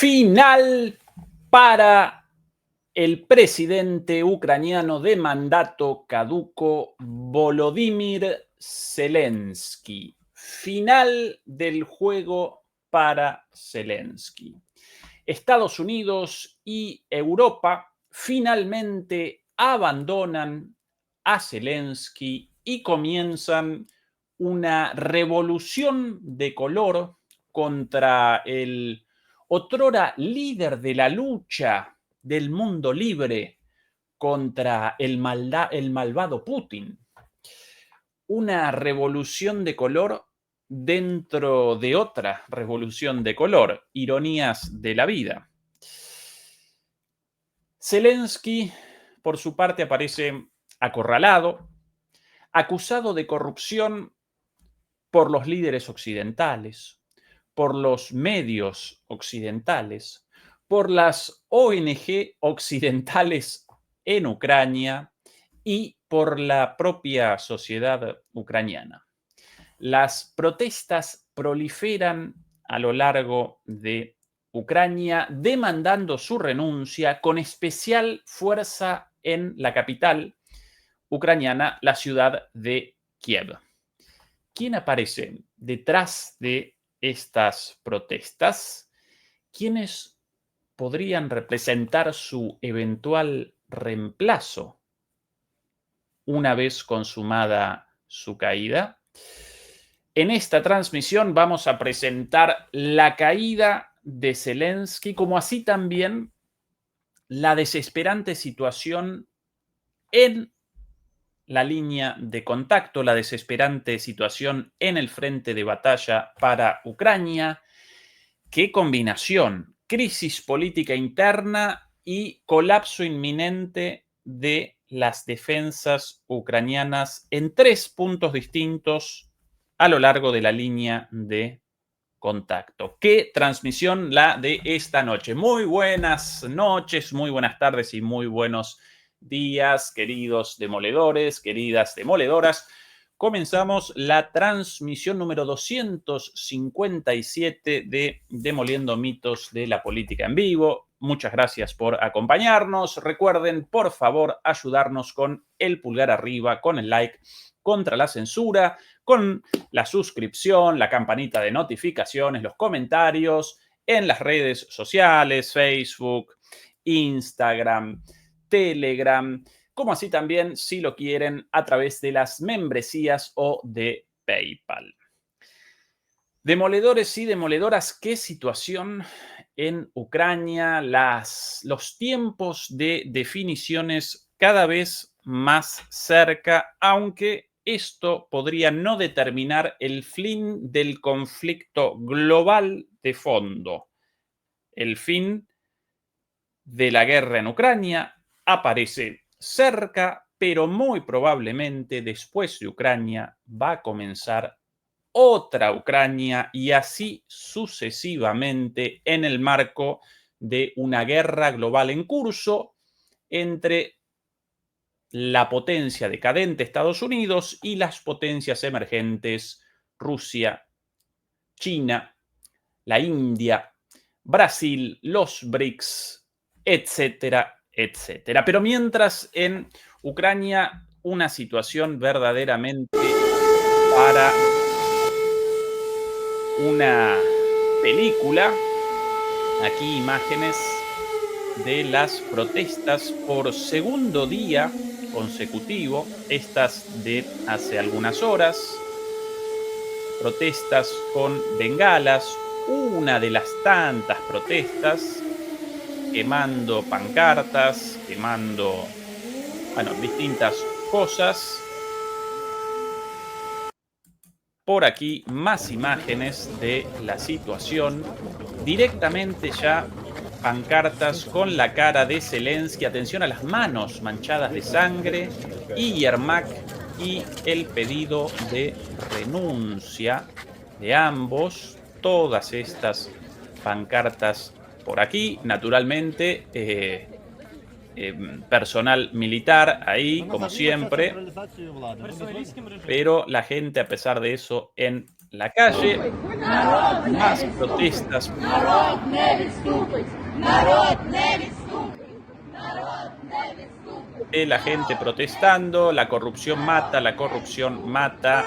Final para el presidente ucraniano de mandato caduco, Volodymyr Zelensky. Final del juego para Zelensky. Estados Unidos y Europa finalmente abandonan a Zelensky y comienzan una revolución de color contra el otrora líder de la lucha del mundo libre contra el malvado Putin. Una revolución de color dentro de otra revolución de color, ironías de la vida. Zelensky, por su parte, aparece acorralado, acusado de corrupción por los líderes occidentales, por los medios occidentales, por las ONG occidentales en Ucrania y por la propia sociedad ucraniana. Las protestas proliferan a lo largo de Ucrania, demandando su renuncia con especial fuerza en la capital ucraniana, la ciudad de Kiev. ¿Quién aparece detrás de estas protestas? ¿Quiénes podrían representar su eventual reemplazo una vez consumada su caída? En esta transmisión vamos a presentar la caída de Zelensky, como así también la desesperante situación en la línea de contacto, la desesperante situación en el frente de batalla para Ucrania. ¡Qué combinación! Crisis política interna y colapso inminente de las defensas ucranianas en 3 puntos distintos a lo largo de la línea de contacto. ¡Qué transmisión la de esta noche! Muy buenas noches, muy buenas tardes y muy buenos días, queridos demoledores, queridas demoledoras. Comenzamos la transmisión número 257 de Demoliendo Mitos de la Política en Vivo. Muchas gracias por acompañarnos. Recuerden, por favor, ayudarnos con el pulgar arriba, con el like, contra la censura, con la suscripción, la campanita de notificaciones, los comentarios en las redes sociales, Facebook, Instagram, Telegram, como así también, si lo quieren, a través de las membresías o de PayPal. Demoledores y demoledoras, ¿qué situación en Ucrania? Los tiempos de definiciones cada vez más cerca, aunque esto podría no determinar el fin del conflicto global de fondo. El fin de la guerra en Ucrania aparece cerca, pero muy probablemente después de Ucrania va a comenzar otra Ucrania y así sucesivamente en el marco de una guerra global en curso entre la potencia decadente Estados Unidos y las potencias emergentes Rusia, China, la India, Brasil, los BRICS, etcétera, etcétera. Pero mientras en Ucrania una situación verdaderamente para una película, aquí imágenes de las protestas por segundo día consecutivo, estas de hace algunas horas, protestas con bengalas, una de las tantas protestas, quemando pancartas, quemando, distintas cosas. Por aquí más imágenes de la situación, directamente ya pancartas con la cara de Zelensky, atención a las manos manchadas de sangre, y Yermak y el pedido de renuncia de ambos. Todas estas pancartas por aquí, naturalmente, personal militar ahí, como siempre, pero la gente, a pesar de eso, en la calle, más protestas de la gente protestando, la corrupción mata, la corrupción mata.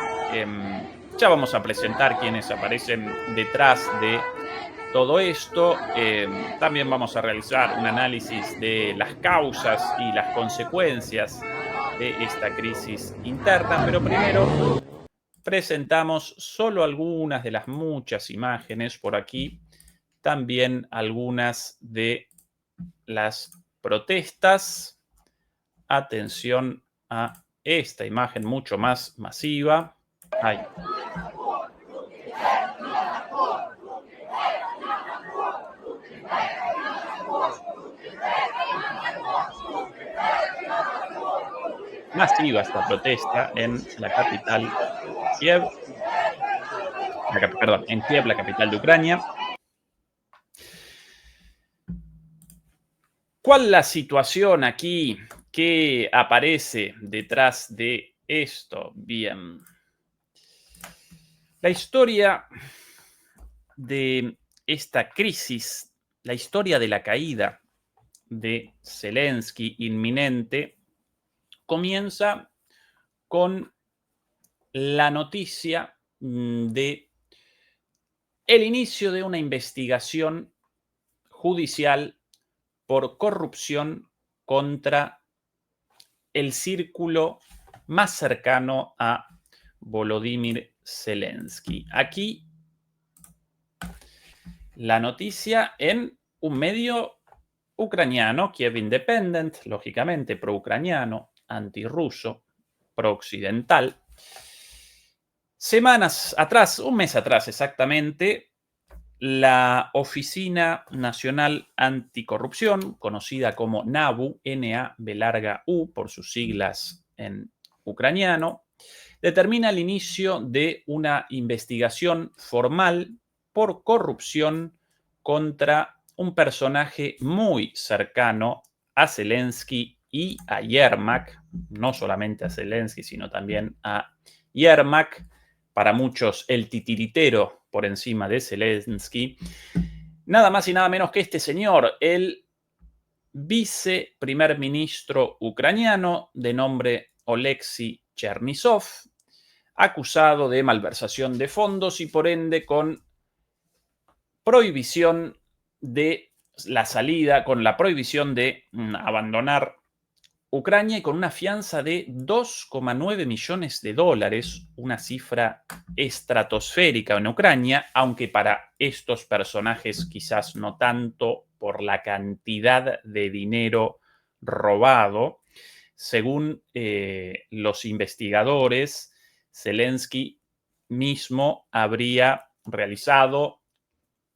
Ya vamos a presentar quienes aparecen detrás de todo esto. También vamos a realizar un análisis de las causas y las consecuencias de esta crisis interna, pero primero presentamos solo algunas de las muchas imágenes por aquí, también algunas de las protestas. Atención a esta imagen mucho más masiva. Ay. Masiva esta protesta en la capital, Kiev. Perdón, en Kiev, la capital de Ucrania. ¿Cuál es la situación aquí que aparece detrás de esto? Bien. La historia de esta crisis, la historia de la caída de Zelensky inminente, comienza con la noticia de el inicio de una investigación judicial por corrupción contra el círculo más cercano a Volodymyr Zelensky. Aquí la noticia en un medio ucraniano, Kiev Independent, lógicamente pro-ucraniano, antirruso, pro-occidental. Semanas atrás, un mes atrás exactamente, la Oficina Nacional Anticorrupción, conocida como NABU, N-A-B-U, por sus siglas en ucraniano, determina el inicio de una investigación formal por corrupción contra un personaje muy cercano a Zelensky y a Yermak, no solamente a Zelensky, sino también a Yermak, para muchos el titiritero por encima de Zelensky, nada más y nada menos que este señor, el viceprimer ministro ucraniano de nombre Oleksiy Chernysov, acusado de malversación de fondos y por ende con prohibición de la salida, con la prohibición de abandonar Ucrania y con una fianza de 2,9 millones de dólares, una cifra estratosférica en Ucrania, aunque para estos personajes quizás no tanto por la cantidad de dinero robado. Según los investigadores, Zelensky mismo habría realizado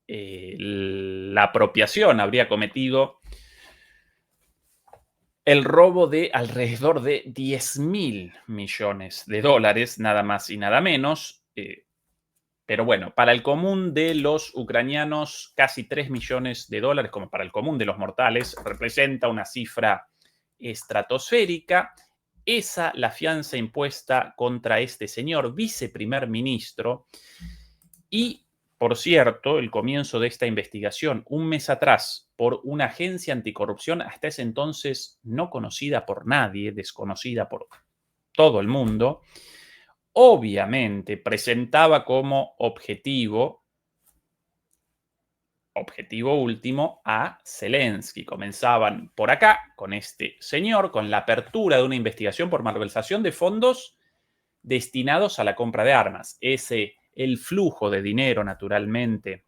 la apropiación, habría cometido el robo de alrededor de 10.000 millones de dólares, nada más y nada menos. Pero bueno, para el común de los ucranianos, casi 3 millones de dólares, como para el común de los mortales, representa una cifra estratosférica. Esa la fianza impuesta contra este señor viceprimer ministro. Y, por cierto, el comienzo de esta investigación, un mes atrás, por una agencia anticorrupción hasta ese entonces no conocida por nadie, desconocida por todo el mundo, obviamente presentaba como objetivo último a Zelensky. Comenzaban por acá con este señor, con la apertura de una investigación por malversación de fondos destinados a la compra de armas. El flujo de dinero, naturalmente,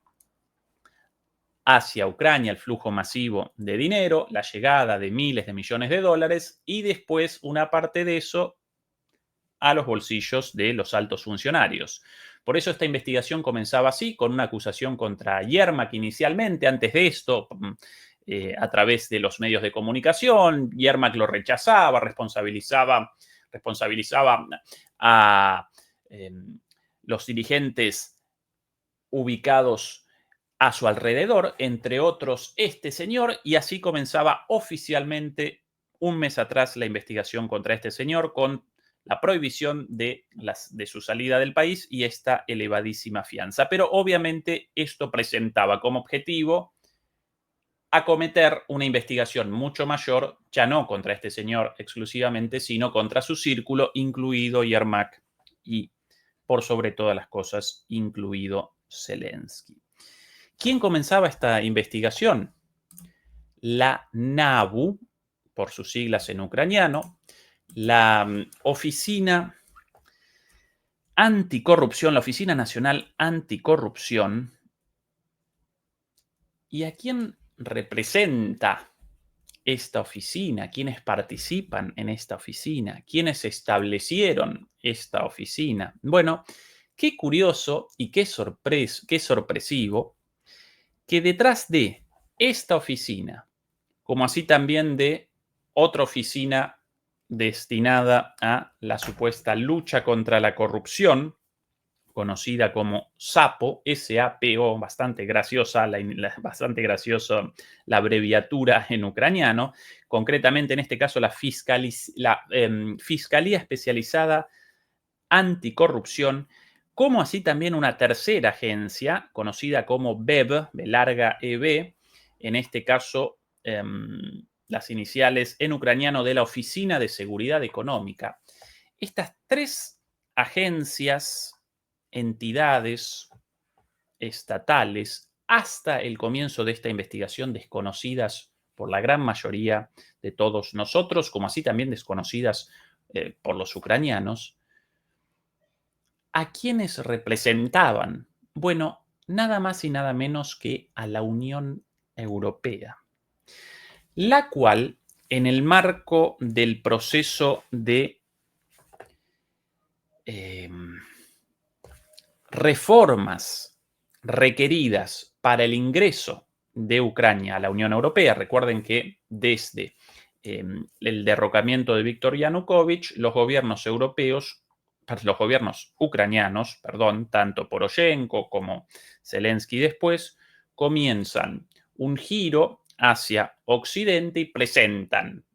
hacia Ucrania, el flujo masivo de dinero, la llegada de miles de millones de dólares y después una parte de eso a los bolsillos de los altos funcionarios. Por eso esta investigación comenzaba así, con una acusación contra Yermak inicialmente. Antes de esto, a través de los medios de comunicación, Yermak lo rechazaba, responsabilizaba a los dirigentes ubicados a su alrededor, entre otros este señor, y así comenzaba oficialmente un mes atrás la investigación contra este señor con la prohibición de su salida del país y esta elevadísima fianza. Pero obviamente esto presentaba como objetivo acometer una investigación mucho mayor, ya no contra este señor exclusivamente, sino contra su círculo, incluido Yermak y, por sobre todas las cosas, incluido Zelensky. ¿Quién comenzaba esta investigación? La NABU, por sus siglas en ucraniano, la Oficina Anticorrupción, la Oficina Nacional Anticorrupción. ¿Y a quién representa esta oficina? ¿Quiénes participan en esta oficina? ¿Quiénes establecieron esta oficina? Bueno, qué curioso y qué sorpresivo que detrás de esta oficina, como así también de otra oficina destinada a la supuesta lucha contra la corrupción, conocida como SAPO, S-A-P-O, bastante graciosa la abreviatura en ucraniano, concretamente en este caso la Fiscalía Especializada Anticorrupción, como así también una tercera agencia conocida como BEB, B larga EB, en este caso las iniciales en ucraniano de la Oficina de Seguridad Económica. Estas tres agencias, entidades estatales, hasta el comienzo de esta investigación desconocidas por la gran mayoría de todos nosotros, como así también desconocidas por los ucranianos, ¿a quiénes representaban? Bueno, nada más y nada menos que a la Unión Europea, la cual, en el marco del proceso de reformas requeridas para el ingreso de Ucrania a la Unión Europea, recuerden que desde el derrocamiento de Viktor Yanukovych, los gobiernos ucranianos, tanto Poroshenko como Zelensky después, comienzan un giro hacia Occidente y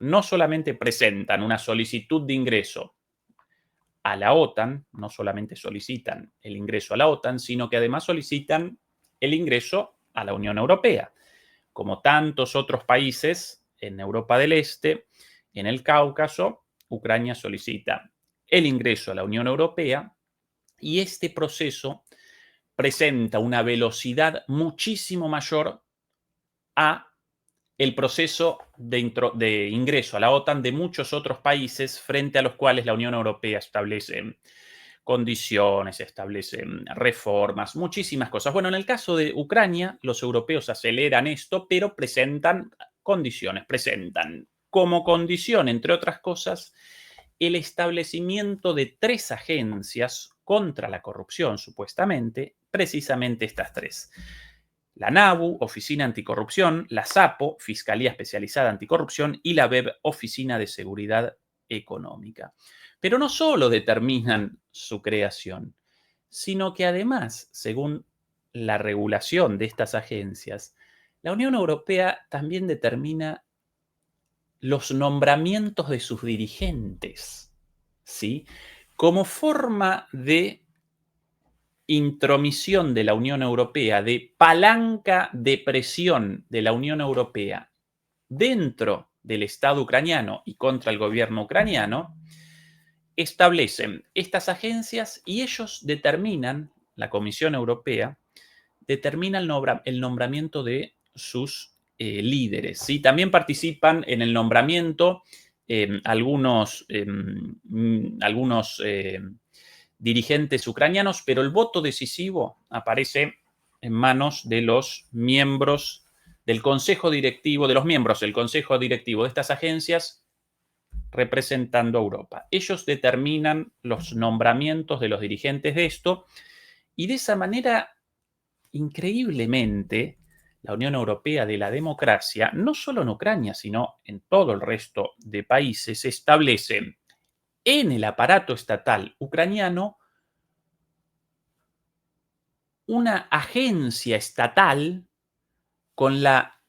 no solamente presentan una solicitud de ingreso a la OTAN, no solamente solicitan el ingreso a la OTAN, sino que además solicitan el ingreso a la Unión Europea. Como tantos otros países en Europa del Este, en el Cáucaso, Ucrania solicita el ingreso a la Unión Europea y este proceso presenta una velocidad muchísimo mayor a el proceso de ingreso a la OTAN de muchos otros países frente a los cuales la Unión Europea establece condiciones, establece reformas, muchísimas cosas. Bueno, en el caso de Ucrania, los europeos aceleran esto, pero presentan condiciones, presentan como condición, entre otras cosas, el establecimiento de tres agencias contra la corrupción, supuestamente, precisamente estas tres. La NABU, Oficina Anticorrupción, la SAPO, Fiscalía Especializada Anticorrupción, y la BEB, Oficina de Seguridad Económica. Pero no solo determinan su creación, sino que además, según la regulación de estas agencias, la Unión Europea también determina los nombramientos de sus dirigentes, ¿sí? Como forma de intromisión de la Unión Europea, de palanca de presión de la Unión Europea dentro del Estado ucraniano y contra el gobierno ucraniano, establecen estas agencias y ellos determinan, la Comisión Europea, determina el nombramiento de sus líderes. ¿Sí? También participan en el nombramiento algunos dirigentes ucranianos, pero el voto decisivo aparece en manos de los miembros del Consejo Directivo, de los miembros del Consejo Directivo de estas agencias representando a Europa. Ellos determinan los nombramientos de los dirigentes de esto y de esa manera, increíblemente, la Unión Europea de la democracia, no solo en Ucrania, sino en todo el resto de países, establece en el aparato estatal ucraniano una agencia estatal con la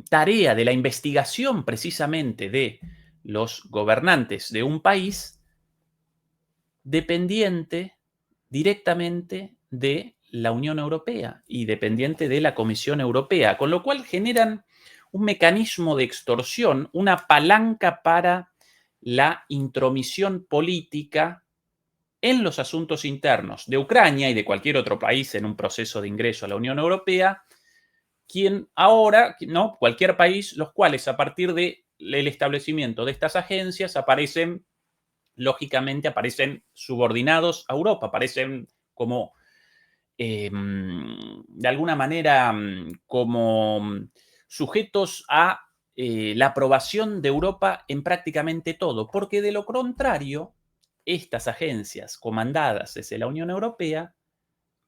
tarea de la investigación precisamente de los gobernantes de un país dependiente directamente de la Unión Europea y dependiente de la Comisión Europea, con lo cual generan un mecanismo de extorsión, una palanca para la intromisión política en los asuntos internos de Ucrania y de cualquier otro país en un proceso de ingreso a la Unión Europea, quien ahora, ¿no? Cualquier país, los cuales a partir del establecimiento de estas agencias aparecen, lógicamente, aparecen subordinados a Europa, aparecen como, de alguna manera, como sujetos a la aprobación de Europa en prácticamente todo, porque de lo contrario, estas agencias comandadas desde la Unión Europea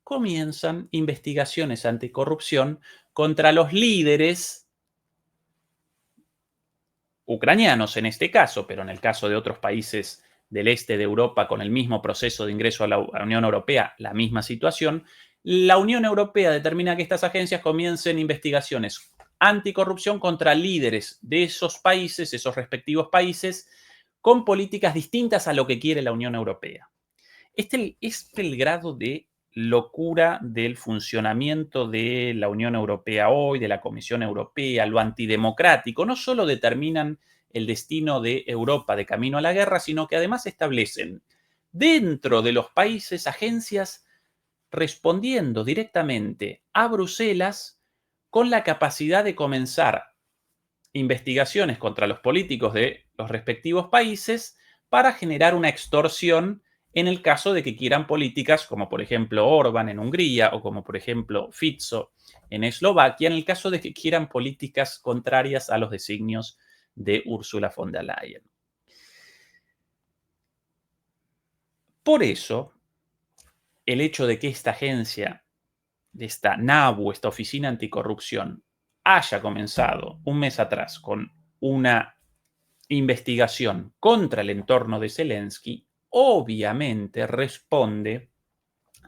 comienzan investigaciones anticorrupción contra los líderes ucranianos en este caso, pero en el caso de otros países del este de Europa con el mismo proceso de ingreso a la Unión Europea, la misma situación. La Unión Europea determina que estas agencias comiencen investigaciones anticorrupción contra líderes de esos países, esos respectivos países, con políticas distintas a lo que quiere la Unión Europea. Este es el grado de locura del funcionamiento de la Unión Europea hoy, de la Comisión Europea, lo antidemocrático. No solo determinan el destino de Europa de camino a la guerra, sino que además establecen dentro de los países agencias respondiendo directamente a Bruselas con la capacidad de comenzar investigaciones contra los políticos de los respectivos países para generar una extorsión en el caso de que quieran políticas como por ejemplo Orbán en Hungría o como por ejemplo Fico en Eslovaquia, en el caso de que quieran políticas contrarias a los designios de Ursula von der Leyen. Por eso, el hecho de que esta agencia, de esta NABU, esta Oficina Anticorrupción, haya comenzado un mes atrás con una investigación contra el entorno de Zelensky, obviamente responde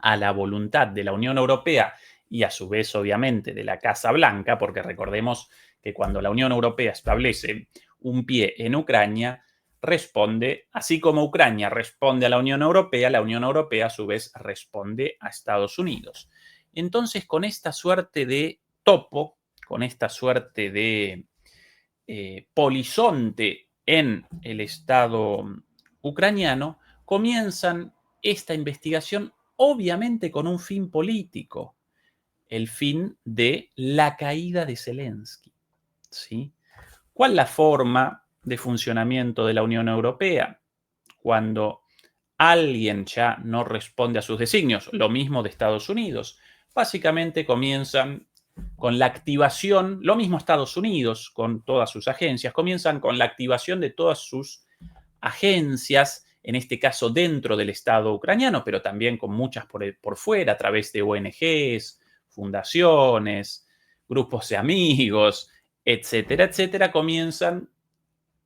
a la voluntad de la Unión Europea y a su vez, obviamente, de la Casa Blanca, porque recordemos que cuando la Unión Europea establece un pie en Ucrania, responde, así como Ucrania responde a la Unión Europea a su vez responde a Estados Unidos. Entonces, con esta suerte de topo, con esta suerte de polizonte en el Estado ucraniano, comienzan esta investigación obviamente con un fin político, el fin de la caída de Zelensky, ¿sí? ¿Cuál es la forma de funcionamiento de la Unión Europea? Cuando alguien ya no responde a sus designios, lo mismo de Estados Unidos, básicamente comienzan con la activación, lo mismo Estados Unidos con todas sus agencias, comienzan con la activación de todas sus agencias, en este caso dentro del Estado ucraniano, pero también con muchas por fuera, a través de ONGs, fundaciones, grupos de amigos, etcétera, etcétera, comienzan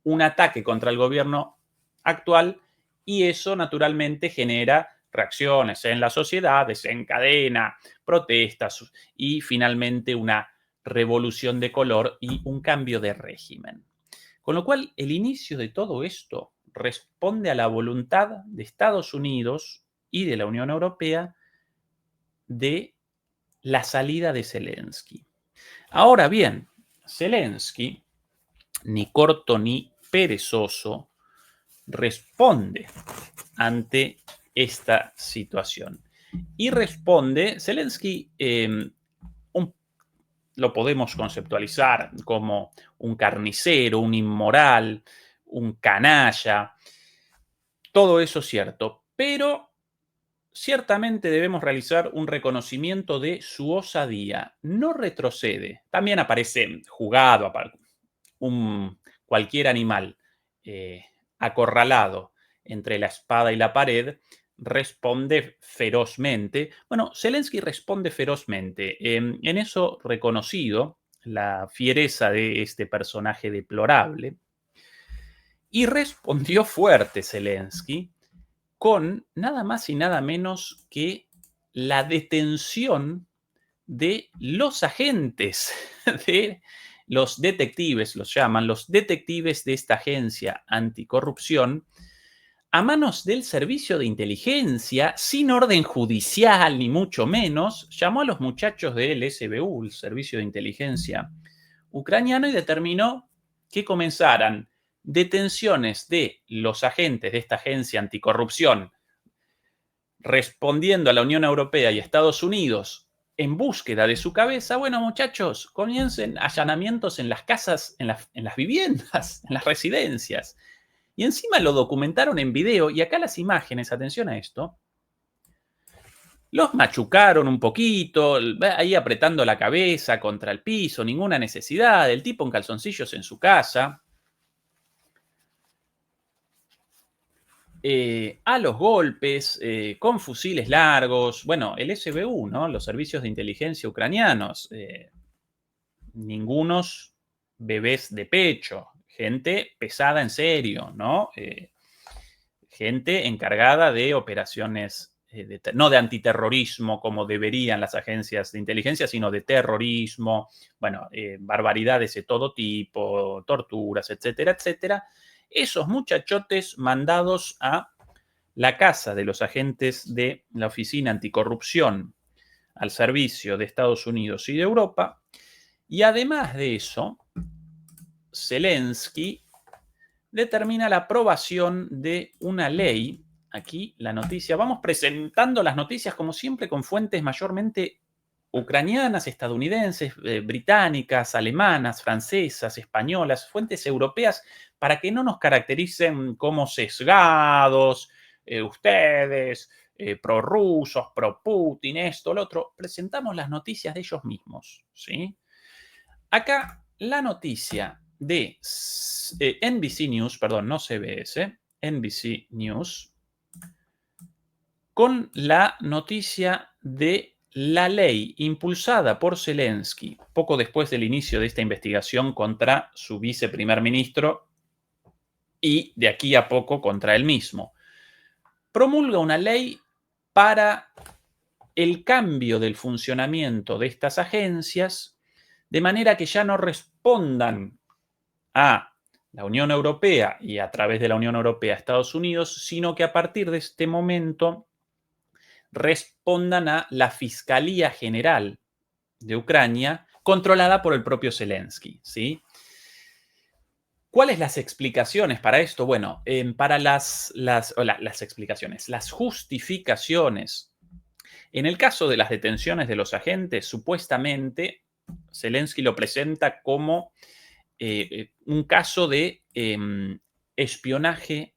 un ataque contra el gobierno actual y eso naturalmente genera reacciones en la sociedad, desencadena protestas y finalmente una revolución de color y un cambio de régimen. Con lo cual, el inicio de todo esto responde a la voluntad de Estados Unidos y de la Unión Europea de la salida de Zelensky. Ahora bien, Zelensky, ni corto ni perezoso, responde ante esta situación. Y responde, Zelensky lo podemos conceptualizar como un carnicero, un inmoral, un canalla. Todo eso es cierto, pero ciertamente debemos realizar un reconocimiento de su osadía. No retrocede. También aparece jugado, cualquier animal acorralado entre la espada y la pared, responde ferozmente. Bueno, Zelensky responde ferozmente. En eso reconocido la fiereza de este personaje deplorable. Y respondió fuerte Zelensky con nada más y nada menos que la detención de los agentes de los detectives, los llaman, los detectives de esta agencia anticorrupción, a manos del servicio de inteligencia, sin orden judicial ni mucho menos, llamó a los muchachos del SBU, el Servicio de Inteligencia Ucraniano, y determinó que comenzaran detenciones de los agentes de esta agencia anticorrupción, respondiendo a la Unión Europea y Estados Unidos en búsqueda de su cabeza. Bueno, muchachos, comiencen allanamientos en las casas, en las viviendas, en las residencias. Y encima lo documentaron en video, y acá las imágenes, atención a esto, los machucaron un poquito, ahí apretando la cabeza contra el piso, ninguna necesidad, el tipo en calzoncillos en su casa. A los golpes, con fusiles largos. Bueno, el SBU, ¿no? Los servicios de inteligencia ucranianos, ningunos bebés de pecho, gente pesada en serio, ¿no? Gente encargada de operaciones, no de antiterrorismo como deberían las agencias de inteligencia, sino de terrorismo, bueno, barbaridades de todo tipo, torturas, etcétera, etcétera. Esos muchachotes mandados a la casa de los agentes de la Oficina Anticorrupción al servicio de Estados Unidos y de Europa. Y además de eso, Zelensky determina la aprobación de una ley. Aquí la noticia, vamos presentando las noticias como siempre con fuentes mayormente ucranianas, estadounidenses, británicas, alemanas, francesas, españolas, fuentes europeas, para que no nos caractericen como sesgados, ustedes, prorrusos, pro-Putin, esto, lo otro. Presentamos las noticias de ellos mismos, ¿sí? Acá la noticia de NBC News, perdón, no CBS, NBC News, con la noticia de la ley impulsada por Zelensky poco después del inicio de esta investigación contra su viceprimer ministro y de aquí a poco contra él mismo. Promulga una ley para el cambio del funcionamiento de estas agencias, de manera que ya no respondan a la Unión Europea y a través de la Unión Europea a Estados Unidos, sino que a partir de este momento respondan a la Fiscalía General de Ucrania, controlada por el propio Zelensky, ¿sí? ¿Cuáles las explicaciones para esto? Bueno, para las explicaciones, las justificaciones. En el caso de las detenciones de los agentes, supuestamente Zelensky lo presenta como un caso de espionaje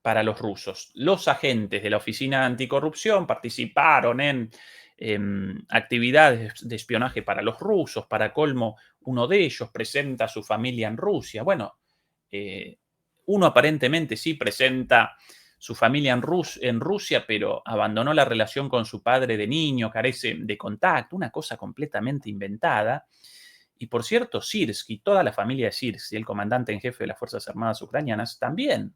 para los rusos. Los agentes de la Oficina Anticorrupción participaron en actividades de espionaje para los rusos. Para colmo, uno de ellos presenta a su familia en Rusia. Bueno, uno aparentemente sí presenta su familia en Rusia, pero abandonó la relación con su padre de niño, carece de contacto, una cosa completamente inventada. Y por cierto, Sirski, toda la familia de Sirski, el comandante en jefe de las Fuerzas Armadas ucranianas, también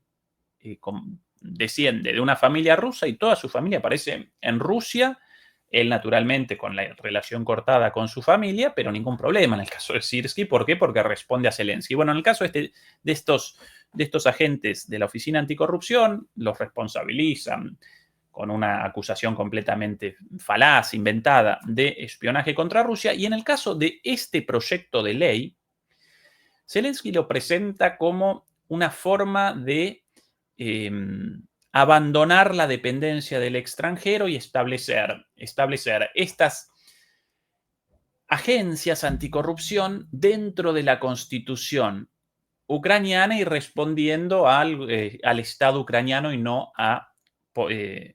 desciende de una familia rusa, y toda su familia aparece en Rusia. Él, naturalmente, con la relación cortada con su familia, pero ningún problema en el caso de Sirski. ¿Por qué? Porque responde a Zelensky. Bueno, en el caso de estos agentes de la Oficina Anticorrupción, los responsabilizan con una acusación completamente falaz, inventada, de espionaje contra Rusia. Y en el caso de este proyecto de ley, Zelensky lo presenta como una forma de abandonar la dependencia del extranjero y establecer estas agencias anticorrupción dentro de la constitución ucraniana y respondiendo al Estado ucraniano y no a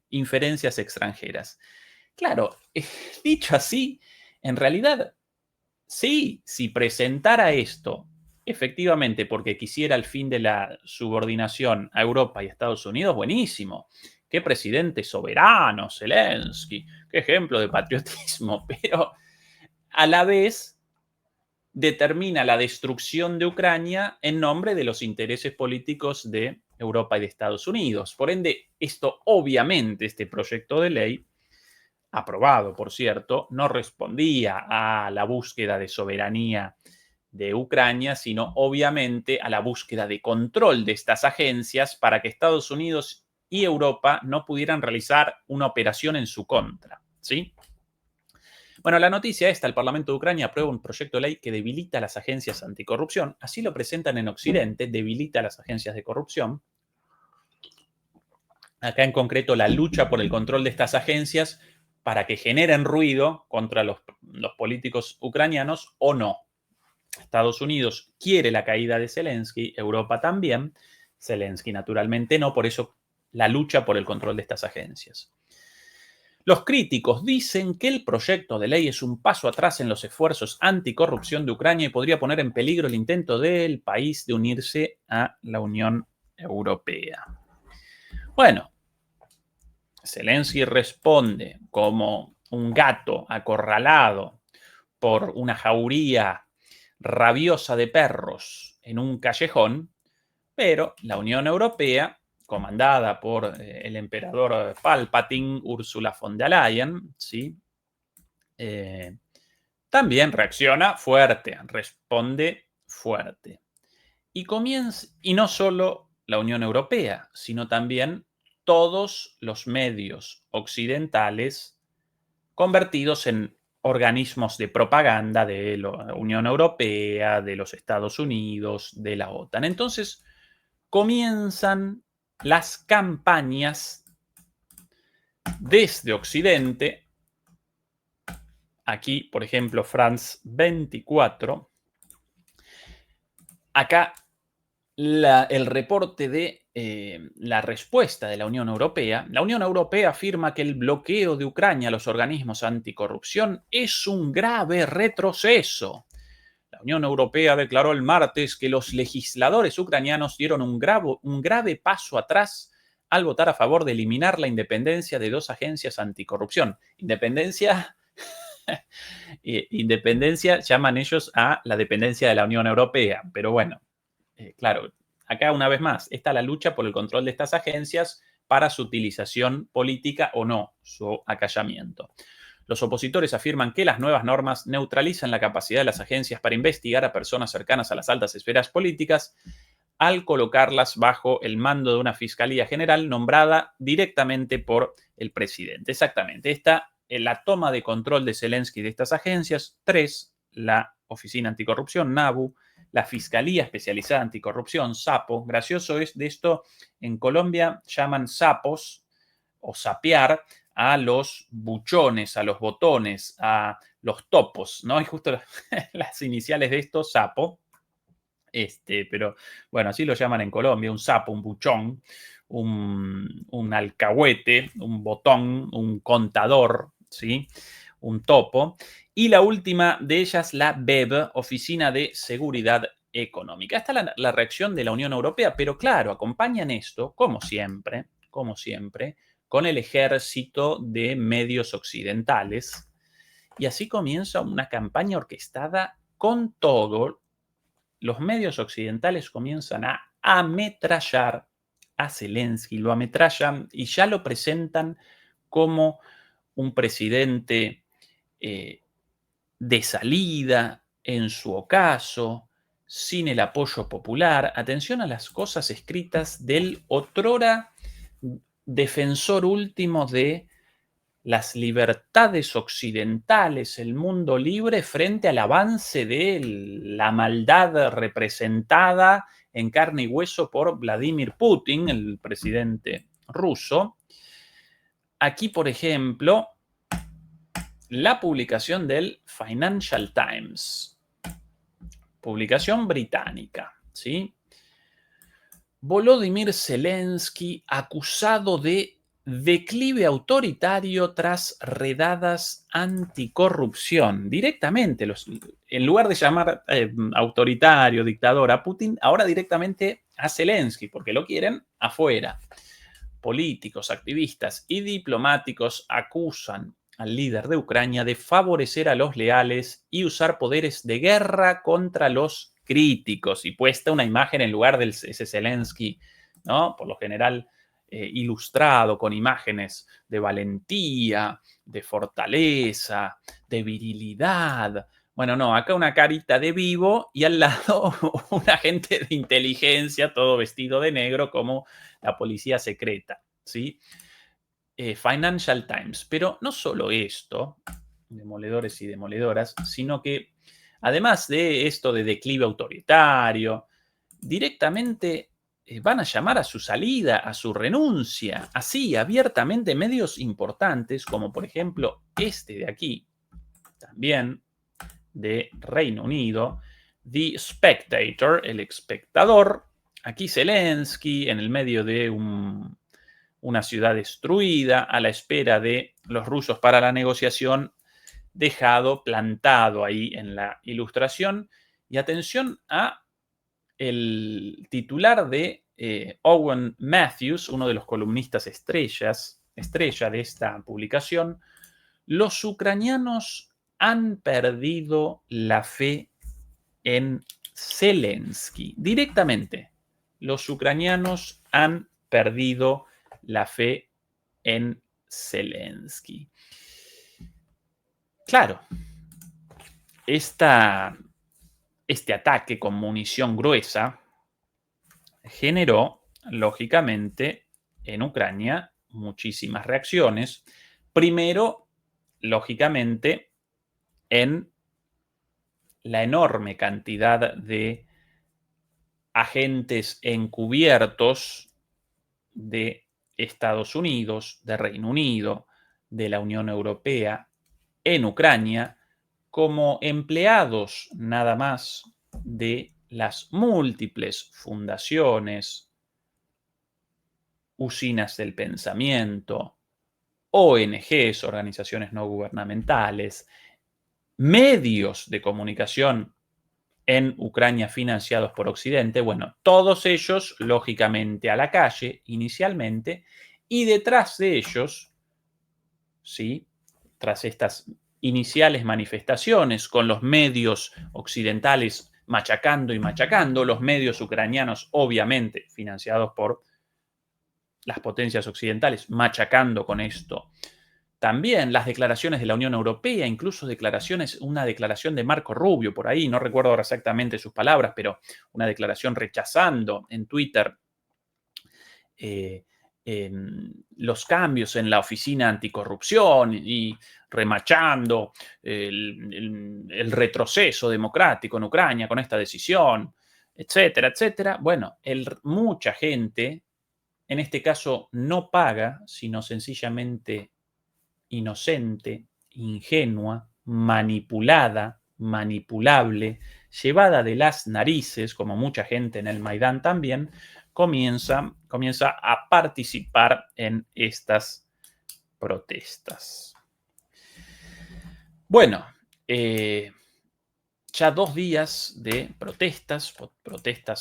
inferencias extranjeras. Claro, dicho así, en realidad, sí, si presentara esto efectivamente porque quisiera el fin de la subordinación a Europa y Estados Unidos, buenísimo. Qué presidente soberano, Zelensky, qué ejemplo de patriotismo, pero a la vez determina la destrucción de Ucrania en nombre de los intereses políticos de Europa y de Estados Unidos. Por ende, esto obviamente, este proyecto de ley, aprobado por cierto, no respondía a la búsqueda de soberanía de Ucrania, sino obviamente a la búsqueda de control de estas agencias para que Estados Unidos y Europa no pudieran realizar una operación en su contra, ¿sí? Bueno, la noticia esta, el Parlamento de Ucrania aprueba un proyecto de ley que debilita las agencias anticorrupción. Así lo presentan en Occidente, debilita las agencias de corrupción. Acá en concreto la lucha por el control de estas agencias para que generen ruido contra los políticos ucranianos o no. Estados Unidos quiere la caída de Zelensky, Europa también. Zelensky naturalmente no, por eso la lucha por el control de estas agencias. Los críticos dicen que el proyecto de ley es un paso atrás en los esfuerzos anticorrupción de Ucrania y podría poner en peligro el intento del país de unirse a la Unión Europea. Bueno, Zelensky responde como un gato acorralado por una jauría rabiosa de perros en un callejón, pero la Unión Europea, comandada por el emperador Palpatine, Ursula von der Leyen, ¿sí? También reacciona fuerte, responde fuerte. Y no solo la Unión Europea, sino también todos los medios occidentales convertidos en organismos de propaganda de la Unión Europea, de los Estados Unidos, de la OTAN. Entonces comienzan las campañas desde Occidente. Aquí, por ejemplo, France 24. Acá el reporte de la respuesta de la Unión Europea. La Unión Europea afirma que el bloqueo de Ucrania a los organismos anticorrupción es un grave retroceso. La Unión Europea declaró el martes que los legisladores ucranianos dieron un grave paso atrás al votar a favor de eliminar la independencia de dos agencias anticorrupción. Independencia llaman ellos a la dependencia de la Unión Europea, pero bueno, claro, acá una vez más, está la lucha por el control de estas agencias para su utilización política o no, su acallamiento. Los opositores afirman que las nuevas normas neutralizan la capacidad de las agencias para investigar a personas cercanas a las altas esferas políticas al colocarlas bajo el mando de una Fiscalía General nombrada directamente por el presidente. Exactamente, esta es la toma de control de Zelensky de estas agencias. 3, la Oficina Anticorrupción, NABU, la Fiscalía Especializada Anticorrupción, SAPO. Gracioso es de esto, en Colombia llaman sapos o sapear a los buchones, a los botones, a los topos, ¿no? Y justo las iniciales de esto, sapo. Pero bueno, así lo llaman en Colombia, un sapo, un buchón, un alcahuete, un botón, un contador, ¿sí? Un topo. Y la última de ellas, la BEB, Oficina de Seguridad Económica. Esta es la reacción de la Unión Europea, pero claro, acompañan esto, como siempre, con el ejército de medios occidentales. Y así comienza una campaña orquestada con todo. Los medios occidentales comienzan a ametrallar a Zelensky, lo ametrallan y ya lo presentan como un presidente de salida, en su ocaso, sin el apoyo popular. Atención a las cosas escritas del otrora defensor último de las libertades occidentales, el mundo libre frente al avance de la maldad representada en carne y hueso por Vladimir Putin, el presidente ruso. Aquí, por ejemplo, la publicación del Financial Times, publicación británica, ¿sí? Volodymyr Zelensky acusado de declive autoritario tras redadas anticorrupción. Directamente, en lugar de llamar autoritario, dictador a Putin, ahora directamente a Zelensky, porque lo quieren afuera. Políticos, activistas y diplomáticos acusan al líder de Ucrania de favorecer a los leales y usar poderes de guerra contra los críticos. Y puesta una imagen en lugar de ese Zelensky, ¿no? Por lo general ilustrado con imágenes de valentía, de fortaleza, de virilidad. Bueno, no, acá una carita de vivo y al lado un agente de inteligencia, todo vestido de negro, como la policía secreta, ¿sí? Financial Times. Pero no solo esto, demoledores y demoledoras, sino que además de esto de declive autoritario, directamente van a llamar a su salida, a su renuncia, así abiertamente medios importantes, como por ejemplo este de aquí, también de Reino Unido, The Spectator, el espectador, aquí Zelensky en el medio de una ciudad destruida, a la espera de los rusos para la negociación, dejado plantado ahí en la ilustración. Y atención a el titular de Owen Matthews, uno de los columnistas estrella de esta publicación: los ucranianos han perdido la fe en Zelensky. Directamente, los ucranianos han perdido la fe en Zelensky. Claro, este ataque con munición gruesa generó, lógicamente, en Ucrania muchísimas reacciones. Primero, lógicamente, en la enorme cantidad de agentes encubiertos de Estados Unidos, de Reino Unido, de la Unión Europea, en Ucrania, como empleados nada más de las múltiples fundaciones, usinas del pensamiento, ONGs, organizaciones no gubernamentales, medios de comunicación en Ucrania financiados por Occidente. Bueno, todos ellos, lógicamente, a la calle inicialmente, y detrás de ellos, ¿sí? Tras estas iniciales manifestaciones con los medios occidentales machacando y machacando, los medios ucranianos, obviamente, financiados por las potencias occidentales, machacando con esto. También las declaraciones de la Unión Europea, incluso una declaración de Marco Rubio por ahí, no recuerdo ahora exactamente sus palabras, pero una declaración rechazando en Twitter los cambios en la oficina anticorrupción y remachando el retroceso democrático en Ucrania con esta decisión, etcétera, etcétera. Bueno, mucha gente, en este caso, no paga, sino sencillamente inocente, ingenua, manipulada, manipulable, llevada de las narices, como mucha gente en el Maidán también, comienza a participar en estas protestas. Bueno, ya 2 días de protestas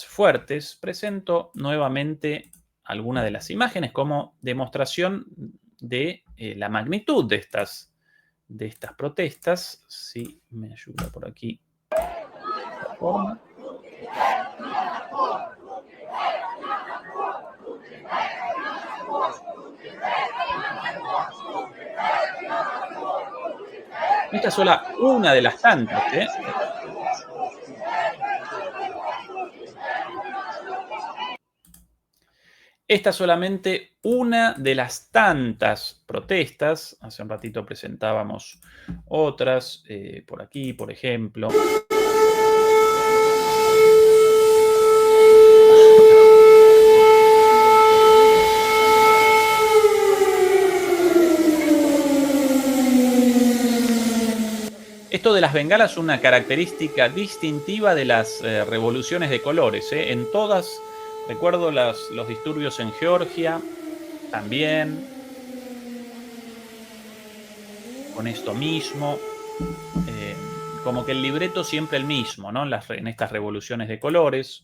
fuertes. Presento nuevamente algunas de las imágenes como demostración de la magnitud de estas protestas. Si me ayuda por aquí. Esta es solo una de las tantas, ¿eh? Esta es solamente una de las tantas protestas. Hace un ratito presentábamos otras, por aquí, por ejemplo. Esto de las bengalas es una característica distintiva de las revoluciones de colores. En todas, recuerdo los disturbios en Georgia, también, con esto mismo. Como que el libreto siempre el mismo, ¿no? En estas revoluciones de colores.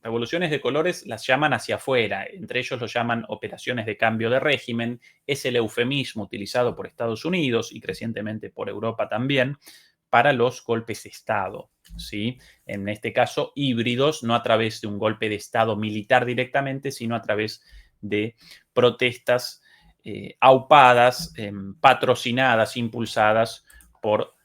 Revoluciones de colores las llaman hacia afuera, entre ellos lo llaman operaciones de cambio de régimen, es el eufemismo utilizado por Estados Unidos y crecientemente por Europa también, para los golpes de Estado, ¿sí? En este caso, híbridos, no a través de un golpe de Estado militar directamente, sino a través de protestas aupadas, patrocinadas, impulsadas por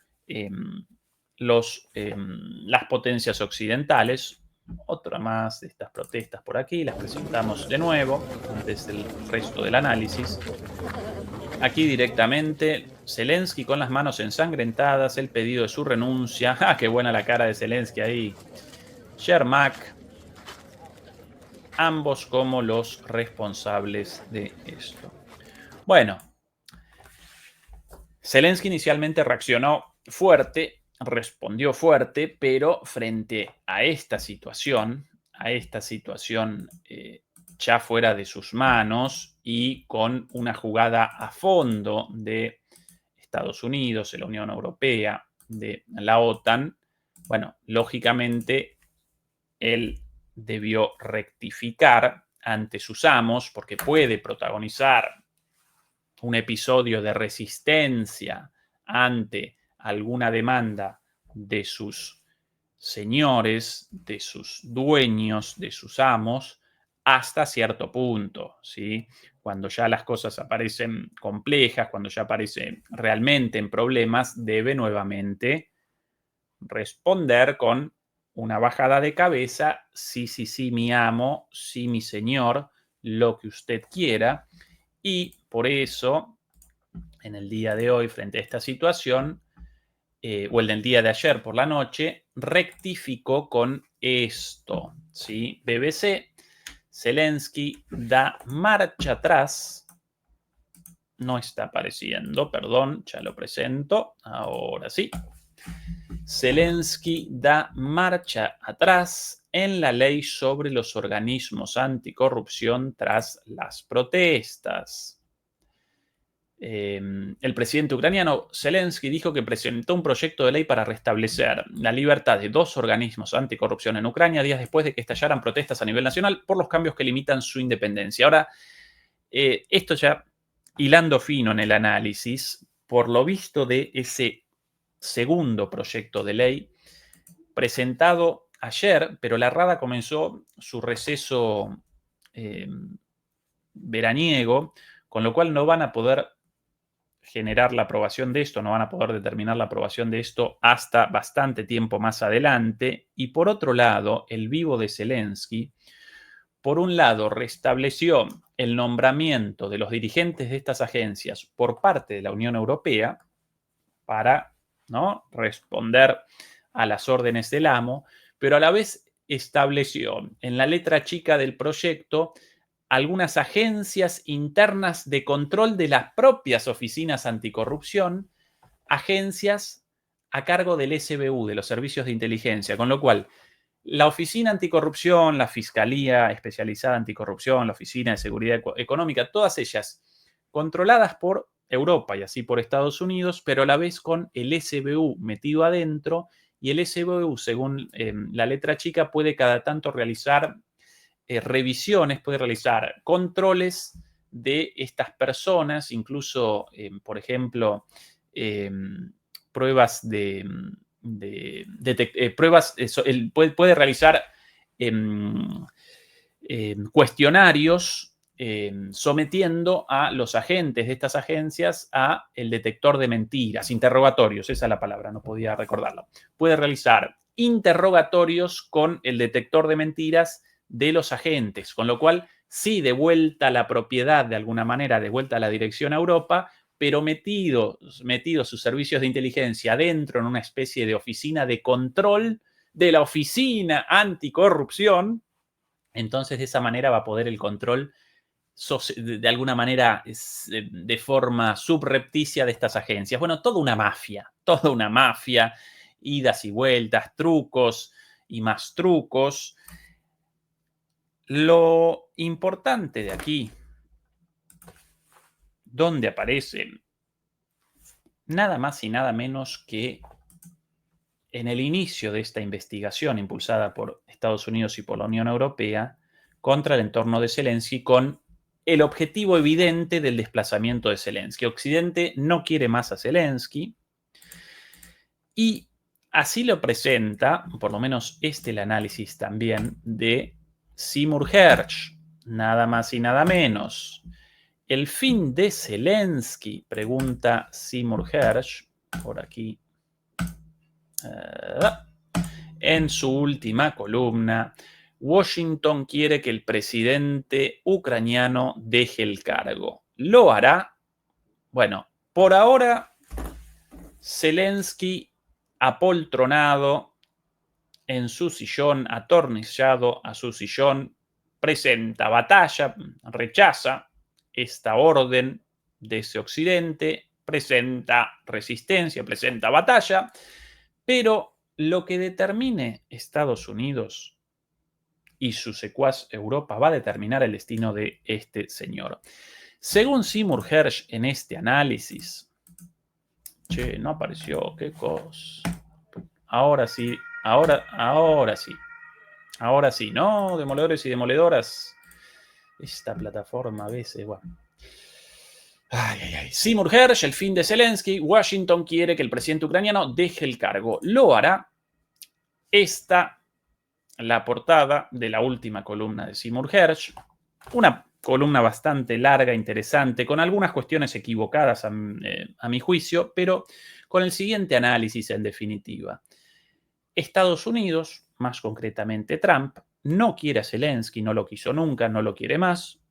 las potencias occidentales. Otra más de estas protestas por aquí, las presentamos de nuevo antes del resto del análisis. Aquí directamente, Zelensky con las manos ensangrentadas, el pedido de su renuncia. ¡Ah, qué buena la cara de Zelensky ahí! Yermak, ambos como los responsables de esto. Bueno, Zelensky inicialmente reaccionó fuerte, respondió fuerte, pero frente a esta situación ya fuera de sus manos y con una jugada a fondo de Estados Unidos, de la Unión Europea, de la OTAN, bueno, lógicamente él debió rectificar ante sus amos porque puede protagonizar un episodio de resistencia ante alguna demanda de sus señores, de sus dueños, de sus amos, hasta cierto punto, ¿sí? Cuando ya las cosas aparecen complejas, cuando ya aparecen realmente en problemas, debe nuevamente responder con una bajada de cabeza, sí, sí, sí, mi amo, sí, mi señor, lo que usted quiera. Y por eso, en el día de hoy, frente a esta situación, o el del día de ayer por la noche, rectificó con esto, ¿sí? BBC, Zelensky da marcha atrás. No está apareciendo, perdón, ya lo presento, ahora sí. Zelensky da marcha atrás en la ley sobre los organismos anticorrupción tras las protestas. El presidente ucraniano Zelensky dijo que presentó un proyecto de ley para restablecer la libertad de 2 organismos anticorrupción en Ucrania días después de que estallaran protestas a nivel nacional por los cambios que limitan su independencia. Ahora, esto ya hilando fino en el análisis, por lo visto de ese segundo proyecto de ley presentado ayer, pero la Rada comenzó su receso veraniego, con lo cual no van a poder generar la aprobación de esto, no van a poder determinar la aprobación de esto hasta bastante tiempo más adelante. Y por otro lado, el vivo de Zelensky, por un lado, restableció el nombramiento de los dirigentes de estas agencias por parte de la Unión Europea para, ¿no?, responder a las órdenes del amo, pero a la vez estableció en la letra chica del proyecto algunas agencias internas de control de las propias oficinas anticorrupción, agencias a cargo del SBU, de los servicios de inteligencia, con lo cual la Oficina Anticorrupción, la Fiscalía Especializada Anticorrupción, la Oficina de Seguridad Económica, todas ellas controladas por Europa y así por Estados Unidos, pero a la vez con el SBU metido adentro, y el SBU, según la letra chica, puede cada tanto realizar revisiones, puede realizar controles de estas personas, incluso, por ejemplo, pruebas pruebas, puede realizar cuestionarios sometiendo a los agentes de estas agencias a el detector de mentiras, interrogatorios, esa es la palabra, no podía recordarlo. Puede realizar interrogatorios con el detector de mentiras de los agentes, con lo cual sí, de vuelta a la propiedad, de alguna manera, de vuelta a la dirección a Europa, pero metidos sus servicios de inteligencia dentro en una especie de oficina de control de la oficina anticorrupción. Entonces, de esa manera va a poder el control de alguna manera de forma subrepticia de estas agencias. Bueno, toda una mafia, idas y vueltas, trucos y más trucos. Lo importante de aquí, donde aparece nada más y nada menos que en el inicio de esta investigación impulsada por Estados Unidos y por la Unión Europea contra el entorno de Zelensky, con el objetivo evidente del desplazamiento de Zelensky. Occidente no quiere más a Zelensky y así lo presenta, por lo menos el análisis también, de Seymour Hersh, nada más y nada menos. ¿El fin de Zelensky?, pregunta Seymour Hersh, por aquí En su última columna, Washington quiere que el presidente ucraniano deje el cargo. ¿Lo hará? Bueno, por ahora, Zelensky apoltronado en su sillón, atornillado a su sillón, presenta batalla, rechaza esta orden de ese occidente, presenta resistencia, presenta batalla, pero lo que determine Estados Unidos y su secuaz Europa va a determinar el destino de este señor. Según Seymour Hersh en este análisis, no apareció, qué cosa. Ahora sí, ahora sí. Ahora sí, ¿no? Demoledores y demoledoras. Esta plataforma a veces, bueno. Seymour Hersh, el fin de Zelensky. Washington quiere que el presidente ucraniano deje el cargo. Lo hará. Esta, la portada de la última columna de Seymour Hersh. Una columna bastante larga, interesante, con algunas cuestiones equivocadas a mi juicio, pero con el siguiente análisis en definitiva. Estados Unidos, más concretamente Trump, no quiere a Zelensky, no lo quiso nunca, no lo quiere más,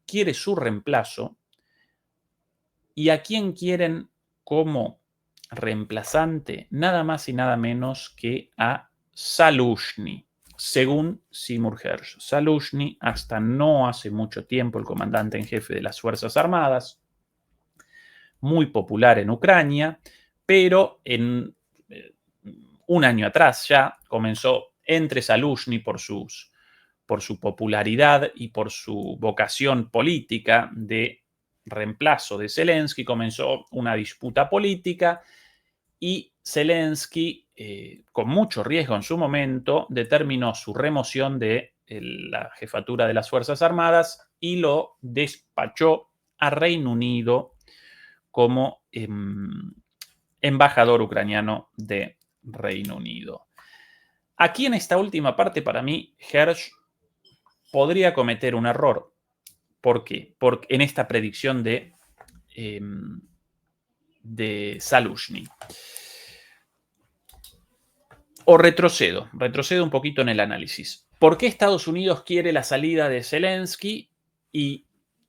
quiere su reemplazo. ¿Y a quién quieren como reemplazante? Nada más y nada menos que a Zaluzhny, según Seymour Hersh. Zaluzhny, hasta no hace mucho tiempo el comandante en jefe de las Fuerzas Armadas, muy popular en Ucrania, pero en un año atrás ya comenzó entre Zaluzhny por su popularidad y por su vocación política de reemplazo de Zelensky, comenzó una disputa política y Zelensky, con mucho riesgo en su momento, determinó su remoción de la jefatura de las Fuerzas Armadas y lo despachó a Reino Unido como embajador ucraniano de Reino Unido. Aquí en esta última parte, para mí, Hersh podría cometer un error. ¿Por qué? Porque en esta predicción de Zaluzhny. O retrocedo un poquito en el análisis. ¿Por qué Estados Unidos quiere la salida de Zelensky? Y,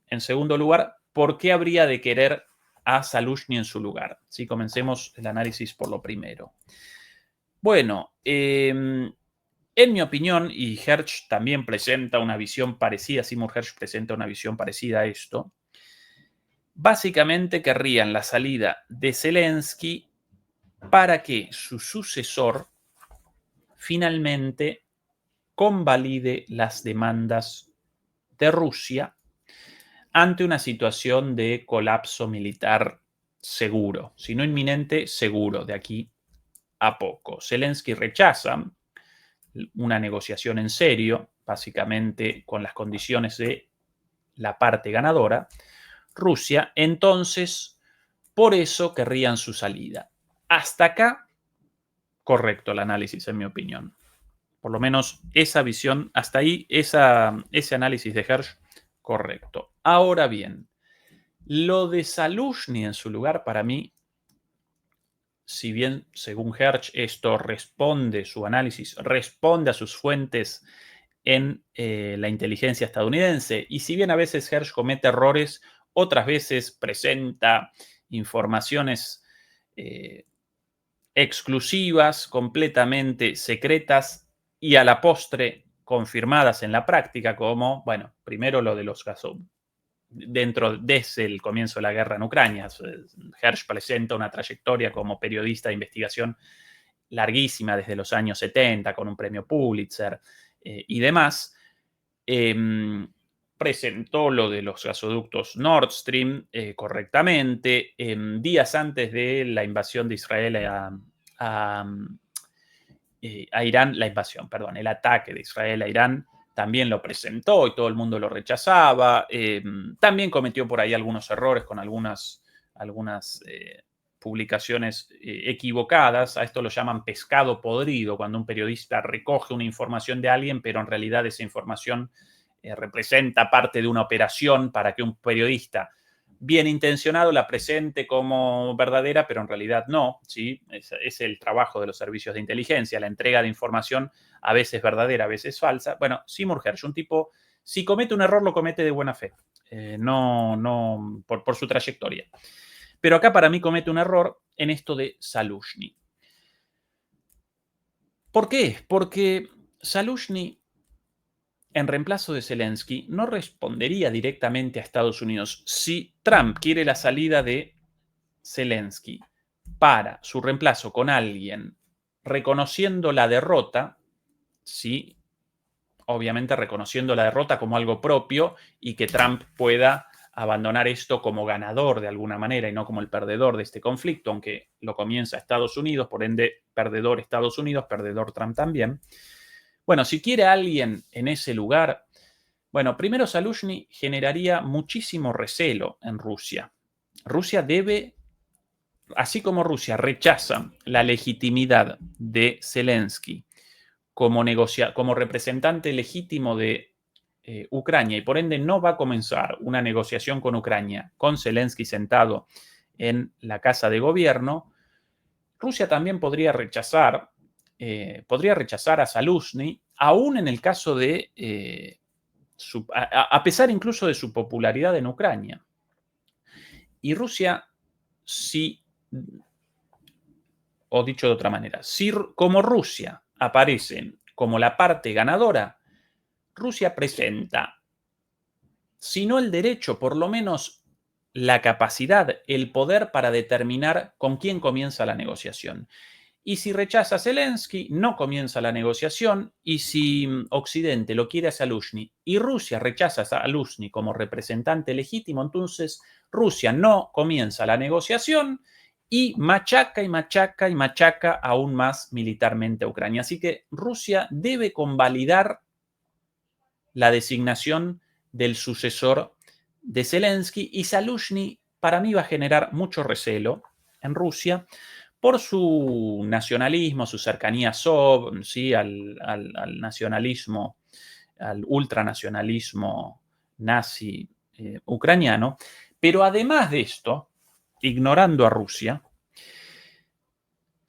en segundo lugar, ¿por qué habría de querer a Zaluzhny en su lugar? Si comencemos el análisis por lo primero. Bueno, en mi opinión, y Hersh también presenta una visión parecida, Seymour Hersh presenta una visión parecida a esto, básicamente querrían la salida de Zelensky para que su sucesor finalmente convalide las demandas de Rusia ante una situación de colapso militar seguro, si no inminente, seguro, de aquí a poco. Zelensky rechaza una negociación en serio, básicamente con las condiciones de la parte ganadora, Rusia, entonces por eso querrían su salida. Hasta acá, correcto el análisis, en mi opinión. Por lo menos esa visión, hasta ahí, ese análisis de Hersh, correcto. Ahora bien, lo de Zaluzhny en su lugar, para mí, si bien, según Hersh, esto responde, su análisis responde a sus fuentes en la inteligencia estadounidense, y si bien a veces Hersh comete errores, otras veces presenta informaciones exclusivas, completamente secretas y a la postre confirmadas en la práctica, como, bueno, primero lo de los casos desde el comienzo de la guerra en Ucrania. Hersh presenta una trayectoria como periodista de investigación larguísima desde los años 70, con un premio Pulitzer y demás. Presentó lo de los gasoductos Nord Stream correctamente. Días antes de la invasión de Israel a Irán, el ataque de Israel a Irán, también lo presentó y todo el mundo lo rechazaba. También cometió por ahí algunos errores con algunas publicaciones equivocadas. A esto lo llaman pescado podrido, cuando un periodista recoge una información de alguien, pero en realidad esa información representa parte de una operación para que un periodista bien intencionado la presente como verdadera, pero en realidad no, ¿sí? Es el trabajo de los servicios de inteligencia, la entrega de información a veces verdadera, a veces falsa. Bueno, Seymour Hersh, un tipo, si comete un error, lo comete de buena fe, no por su trayectoria. Pero acá para mí comete un error en esto de Zaluzhny. ¿Por qué? Porque Zaluzhny, en reemplazo de Zelensky, no respondería directamente a Estados Unidos. Si Trump quiere la salida de Zelensky para su reemplazo con alguien reconociendo la derrota, sí, obviamente reconociendo la derrota como algo propio y que Trump pueda abandonar esto como ganador de alguna manera y no como el perdedor de este conflicto, aunque lo comienza Estados Unidos, por ende, perdedor Estados Unidos, perdedor Trump también. Bueno, si quiere alguien en ese lugar, bueno, primero Zaluzhny generaría muchísimo recelo en Rusia. Rusia debe, así como Rusia rechaza la legitimidad de Zelensky como representante legítimo de Ucrania y por ende no va a comenzar una negociación con Ucrania con Zelensky sentado en la casa de gobierno, Rusia también podría rechazar a Zaluzhny, aún en el caso de, a pesar incluso de su popularidad en Ucrania. Y Rusia, si, o dicho de otra manera, si como Rusia aparecen como la parte ganadora, Rusia presenta, si no el derecho, por lo menos la capacidad, el poder para determinar con quién comienza la negociación. Y si rechaza a Zelensky, no comienza la negociación. Y si Occidente lo quiere a Zaluzhny y Rusia rechaza a Zaluzhny como representante legítimo, entonces Rusia no comienza la negociación y machaca y machaca y machaca aún más militarmente a Ucrania. Así que Rusia debe convalidar la designación del sucesor de Zelensky y Zaluzhny para mí va a generar mucho recelo en Rusia por su nacionalismo, su cercanía ¿sí? al nacionalismo, al ultranacionalismo nazi ucraniano. Pero además de esto, ignorando a Rusia,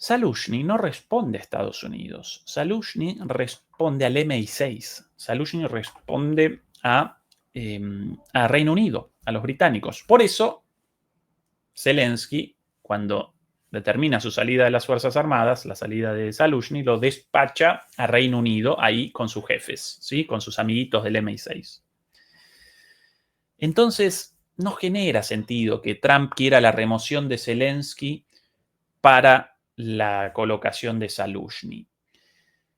Zaluzhny no responde a Estados Unidos. Zaluzhny responde al MI6. Zaluzhny responde a Reino Unido, a los británicos. Por eso, Zelensky, cuando determina su salida de las Fuerzas Armadas, la salida de Zaluzhny, lo despacha a Reino Unido ahí con sus jefes, ¿sí? Con sus amiguitos del MI6. Entonces, no genera sentido que Trump quiera la remoción de Zelensky para la colocación de Zaluzhny.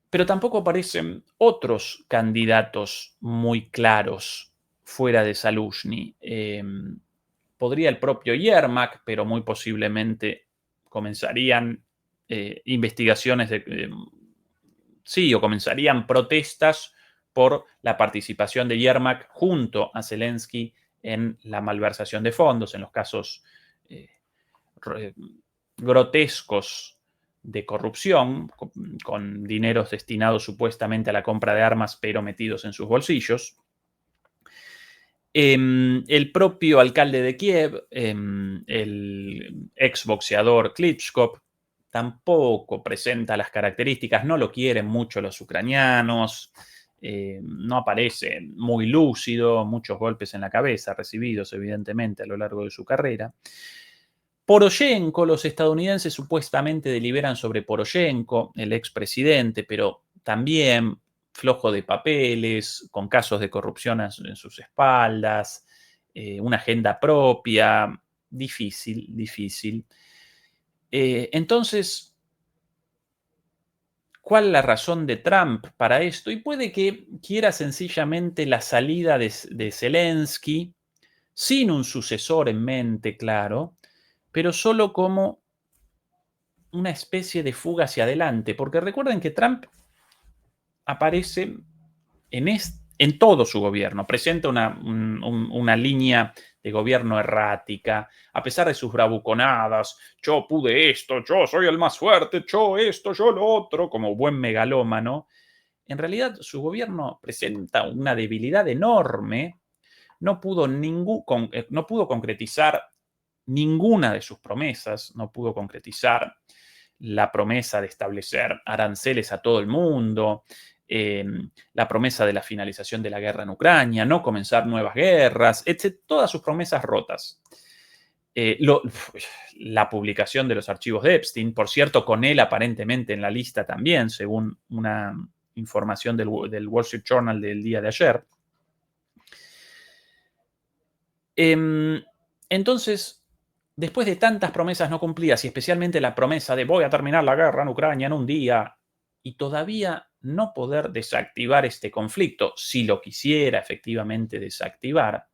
Pero tampoco aparecen otros candidatos muy claros fuera de Zaluzhny. Podría el propio Yermak, pero muy posiblemente comenzarían investigaciones sí, o comenzarían protestas por la participación de Yermak junto a Zelensky en la malversación de fondos, en los casos grotescos de corrupción, con dineros destinados supuestamente a la compra de armas, pero metidos en sus bolsillos. El propio alcalde de Kiev, el exboxeador Klitschko, tampoco presenta las características, no lo quieren mucho los ucranianos, no aparece muy lúcido, muchos golpes en la cabeza recibidos evidentemente a lo largo de su carrera. Poroshenko, los estadounidenses supuestamente deliberan sobre Poroshenko, el expresidente, pero también flojo de papeles, con casos de corrupción en sus espaldas, una agenda propia, difícil. Entonces, ¿cuál es la razón de Trump para esto? Y puede que quiera sencillamente la salida de Zelensky, sin un sucesor en mente, claro, pero solo como una especie de fuga hacia adelante, porque recuerden que Trump aparece en todo su gobierno, presenta una línea de gobierno errática, a pesar de sus bravuconadas, yo pude esto, yo soy el más fuerte, yo esto, yo lo otro, como buen megalómano. En realidad su gobierno presenta una debilidad enorme no pudo, no pudo concretizar ninguna de sus promesas, no pudo concretizar la promesa de establecer aranceles a todo el mundo, la promesa de la finalización de la guerra en Ucrania, no comenzar nuevas guerras, etc. Todas sus promesas rotas. La publicación de los archivos de Epstein, por cierto, con él aparentemente en la lista también, según una información del Wall Street Journal del día de ayer. Entonces, después de tantas promesas no cumplidas, y especialmente la promesa de voy a terminar la guerra en Ucrania en un día, y todavía no poder desactivar este conflicto, si lo quisiera efectivamente desactivar,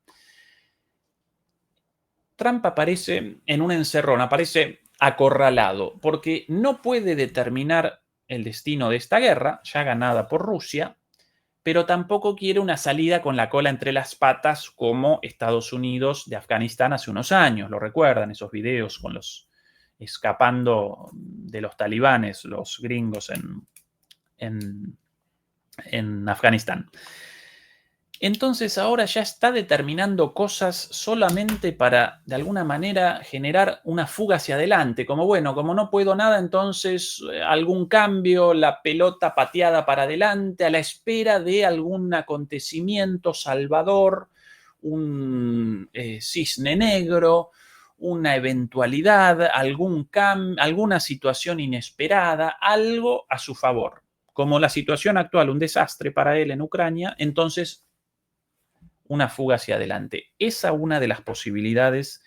Trump aparece en un encerrón, aparece acorralado, porque no puede determinar el destino de esta guerra, ya ganada por Rusia, pero tampoco quiere una salida con la cola entre las patas como Estados Unidos de Afganistán hace unos años. ¿Lo recuerdan? Esos videos con los escapando de los talibanes, los gringos en Afganistán. Entonces ahora ya está determinando cosas solamente para, de alguna manera, generar una fuga hacia adelante. Como, bueno, como no puedo nada, entonces algún cambio, la pelota pateada para adelante, a la espera de algún acontecimiento salvador, un cisne negro, una eventualidad, alguna situación inesperada, algo a su favor. Como la situación actual, un desastre para él en Ucrania, entonces una fuga hacia adelante. Esa es una de las posibilidades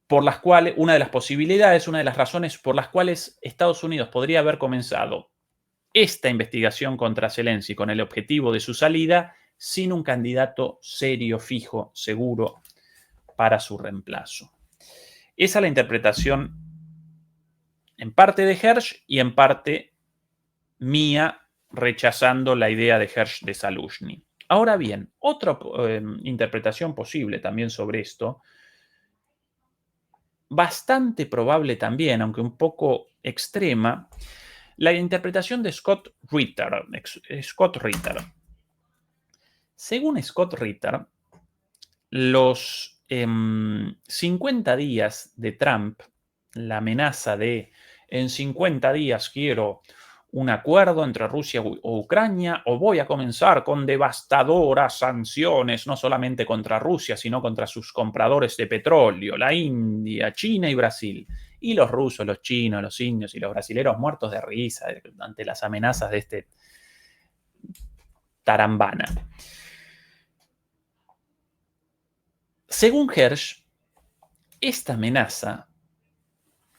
por las cuales, una de las razones por las cuales Estados Unidos podría haber comenzado esta investigación contra Zelensky con el objetivo de su salida sin un candidato serio, fijo, seguro para su reemplazo. Esa es la interpretación en parte de Hersh y en parte mía, rechazando la idea de Hersh de Zaluzhny. Ahora bien, otra interpretación posible también sobre esto, bastante probable también, aunque un poco extrema, la interpretación de Scott Ritter. Según Scott Ritter, los 50 días de Trump, la amenaza de en 50 días quiero un acuerdo entre Rusia o Ucrania, o voy a comenzar con devastadoras sanciones, no solamente contra Rusia, sino contra sus compradores de petróleo, la India, China y Brasil. Y los rusos, los chinos, los indios y los brasileros muertos de risa ante las amenazas de este tarambana. Según Hersh, esta amenaza,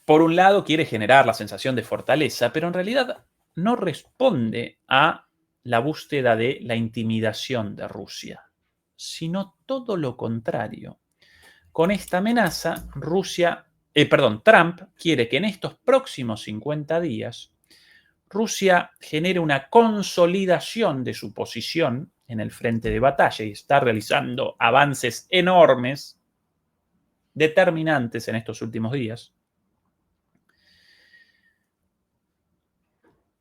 por un lado, quiere generar la sensación de fortaleza, pero en realidad no responde a la búsqueda de la intimidación de Rusia, sino todo lo contrario. Con esta amenaza, Trump quiere que en estos próximos 50 días Rusia genere una consolidación de su posición en el frente de batalla y está realizando avances enormes, determinantes en estos últimos días,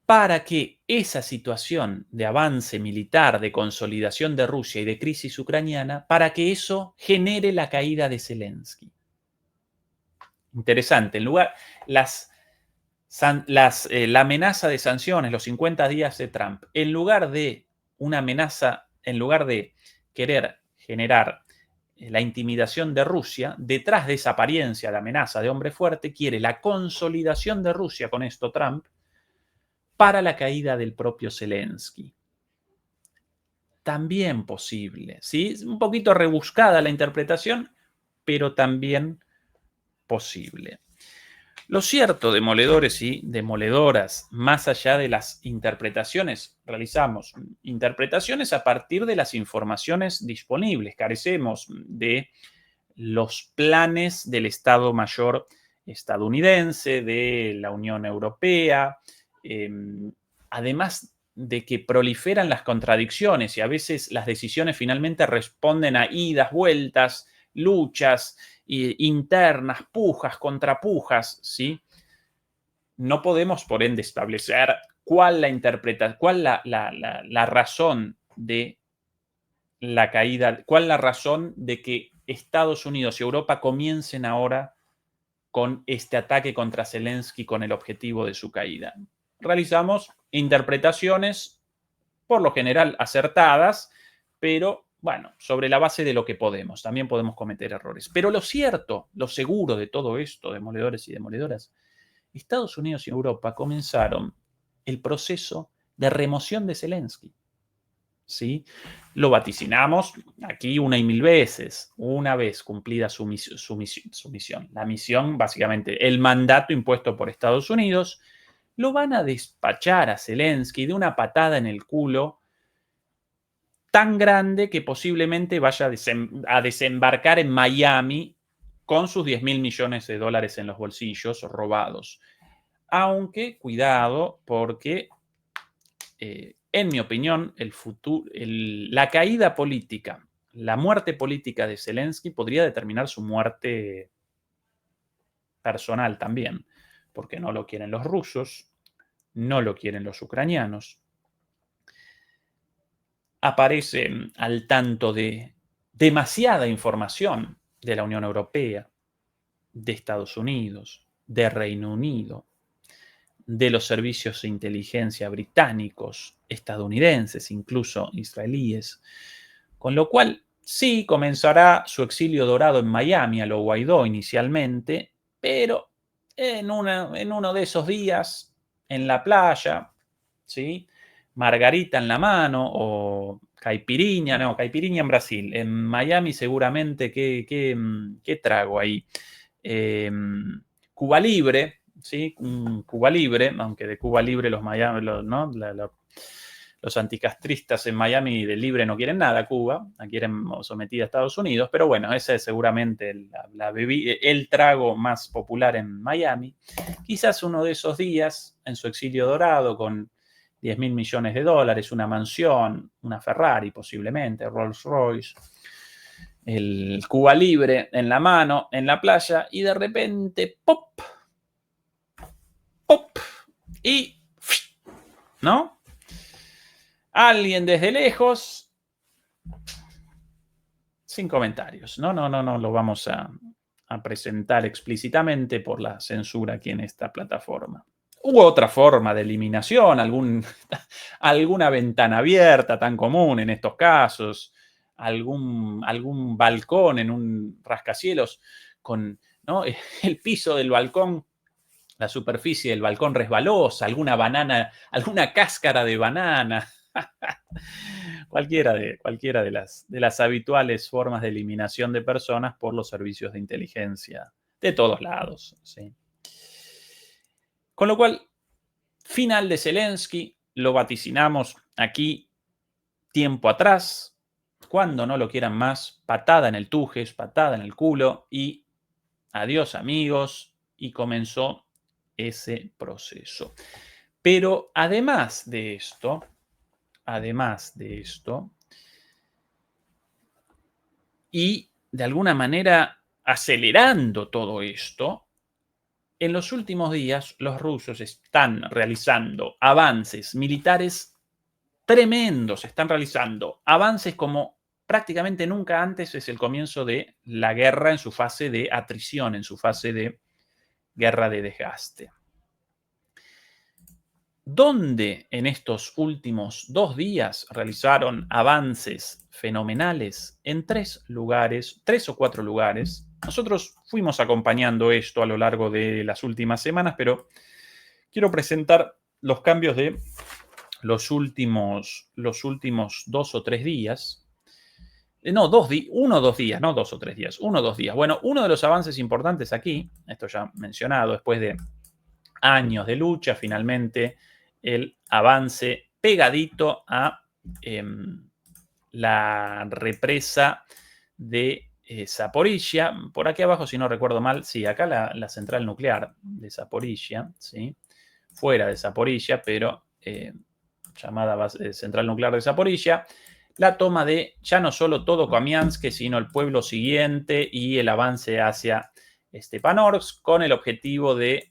para que esa situación de avance militar, de consolidación de Rusia y de crisis ucraniana, para que eso genere la caída de Zelensky. Interesante, en lugar, la amenaza de sanciones, los 50 días de Trump, en lugar de una amenaza, en lugar de querer generar la intimidación de Rusia, detrás de esa apariencia de amenaza de hombre fuerte, quiere la consolidación de Rusia con esto Trump, para la caída del propio Zelensky. También posible, ¿sí? Es un poquito rebuscada la interpretación, pero también posible. Lo cierto, demoledores y demoledoras, más allá de las interpretaciones, realizamos interpretaciones a partir de las informaciones disponibles. Carecemos de los planes del Estado Mayor estadounidense, de la Unión Europea, además de que proliferan las contradicciones y a veces las decisiones finalmente responden a idas, vueltas, luchas internas, pujas, contrapujas, ¿sí? No podemos, por ende, establecer cuál la razón de la caída, cuál la razón de que Estados Unidos y Europa comiencen ahora con este ataque contra Zelensky con el objetivo de su caída? Realizamos interpretaciones, por lo general acertadas, pero bueno, sobre la base de lo que podemos. También podemos cometer errores. Pero lo cierto, lo seguro de todo esto, demoledores y demoledoras, Estados Unidos y Europa comenzaron el proceso de remoción de Zelensky. ¿Sí? Lo vaticinamos aquí una y mil veces, una vez cumplida su misión. La misión, básicamente, el mandato impuesto por Estados Unidos, lo van a despachar a Zelensky de una patada en el culo tan grande que posiblemente vaya a desembarcar en Miami con sus 10.000 millones de dólares en los bolsillos robados. Aunque, cuidado, porque en mi opinión, la caída política, la muerte política de Zelensky podría determinar su muerte personal también, porque no lo quieren los rusos, no lo quieren los ucranianos. Aparecen al tanto de demasiada información de la Unión Europea, de Estados Unidos, de Reino Unido, de los servicios de inteligencia británicos, estadounidenses, incluso israelíes, con lo cual sí comenzará su exilio dorado en Miami a lo Guaidó inicialmente, pero en uno de esos días, en la playa, ¿sí? Margarita en la mano o caipirinha, no, caipirinha en Brasil, en Miami seguramente, ¿qué trago ahí? Cuba Libre, ¿sí? Cuba Libre, aunque de Cuba Libre los Miami, ¿no? Los anticastristas en Miami de libre no quieren nada, Cuba, la quieren sometida a Estados Unidos, pero bueno, ese es seguramente el trago más popular en Miami. Quizás uno de esos días, en su exilio dorado, con 10.000 millones de dólares, una mansión, una Ferrari posiblemente, Rolls Royce, el Cuba Libre en la mano, en la playa, y de repente, ¡pop! ¡Pop! Y, ¿no? Alguien desde lejos, sin comentarios. No lo vamos a presentar explícitamente por la censura aquí en esta plataforma. U otra forma de eliminación, alguna ventana abierta tan común en estos casos, algún balcón en un rascacielos con, ¿no? El piso del balcón, la superficie del balcón resbalosa, alguna banana, alguna cáscara de banana. Cualquiera de las habituales formas de eliminación de personas por los servicios de inteligencia de todos lados. ¿Sí? Con lo cual, final de Zelensky, lo vaticinamos aquí tiempo atrás, cuando no lo quieran más, patada en el tujes, patada en el culo y adiós amigos, y comenzó ese proceso. Pero además de esto, y de alguna manera acelerando todo esto, en los últimos días los rusos están realizando avances militares tremendos, están realizando avances como prácticamente nunca antes es el comienzo de la guerra en su fase de atrición, en su fase de guerra de desgaste. ¿Dónde en estos últimos 2 días realizaron avances fenomenales? En 3 lugares, 3 o 4 lugares. Nosotros fuimos acompañando esto a lo largo de las últimas semanas, pero quiero presentar los cambios de los últimos 2 o 3 días. No, 1 o 2 días, no 2 o 3 días, 1 o 2 días. Bueno, uno de los avances importantes aquí, esto ya mencionado, después de años de lucha, finalmente el avance pegadito a la represa de Zaporizhia. Por aquí abajo, si no recuerdo mal, sí, acá la central nuclear de Zaporizhia, ¿sí? Fuera de Zaporizhia, pero llamada central nuclear de Zaporizhia. La toma de ya no solo todo Kupiansk, sino el pueblo siguiente y el avance hacia Stepanorsk con el objetivo de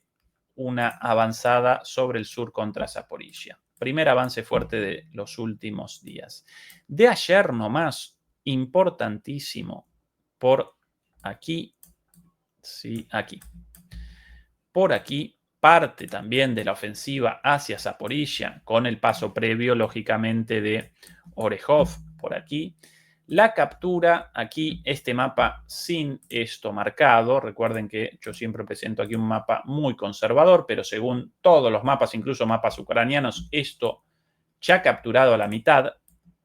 una avanzada sobre el sur contra Zaporizhia. Primer avance fuerte de los últimos días. De ayer nomás importantísimo por aquí, sí, aquí. Por aquí parte también de la ofensiva hacia Zaporizhia, con el paso previo, lógicamente, de Orejov por aquí. La captura, aquí este mapa sin esto marcado. Recuerden que yo siempre presento aquí un mapa muy conservador, pero según todos los mapas, incluso mapas ucranianos, esto ya ha capturado a la mitad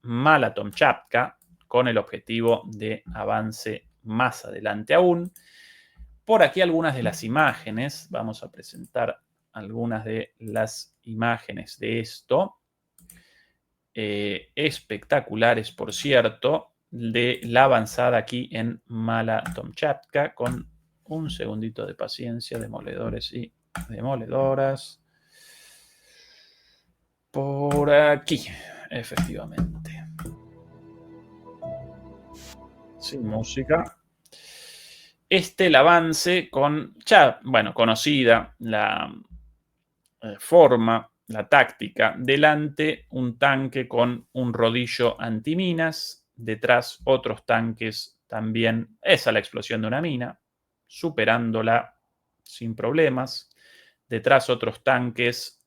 Mala Tomchapka, con el objetivo de avance más adelante aún. Por aquí algunas de las imágenes. Vamos a presentar algunas de las imágenes de esto. Espectaculares, por cierto, de la avanzada aquí en Mala Tomchatka, con un segundito de paciencia, demoledores y demoledoras. Por aquí, efectivamente. Sin música. El avance con, ya, bueno, conocida la forma, la táctica. Delante un tanque con un rodillo antiminas, detrás otros tanques también. Esa es la explosión de una mina, superándola sin problemas. Detrás otros tanques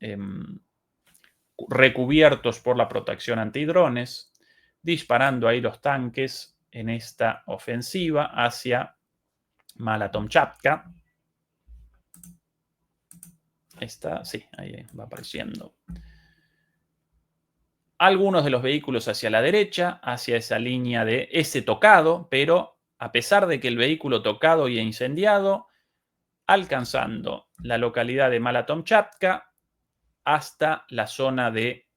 recubiertos por la protección antidrones, disparando ahí los tanques en esta ofensiva hacia Mala Tomchatka. Está, sí, ahí va apareciendo. Algunos de los vehículos hacia la derecha, hacia esa línea de ese tocado, pero a pesar de que el vehículo tocado y incendiado, alcanzando la localidad de Mala Tomchatka hasta la zona de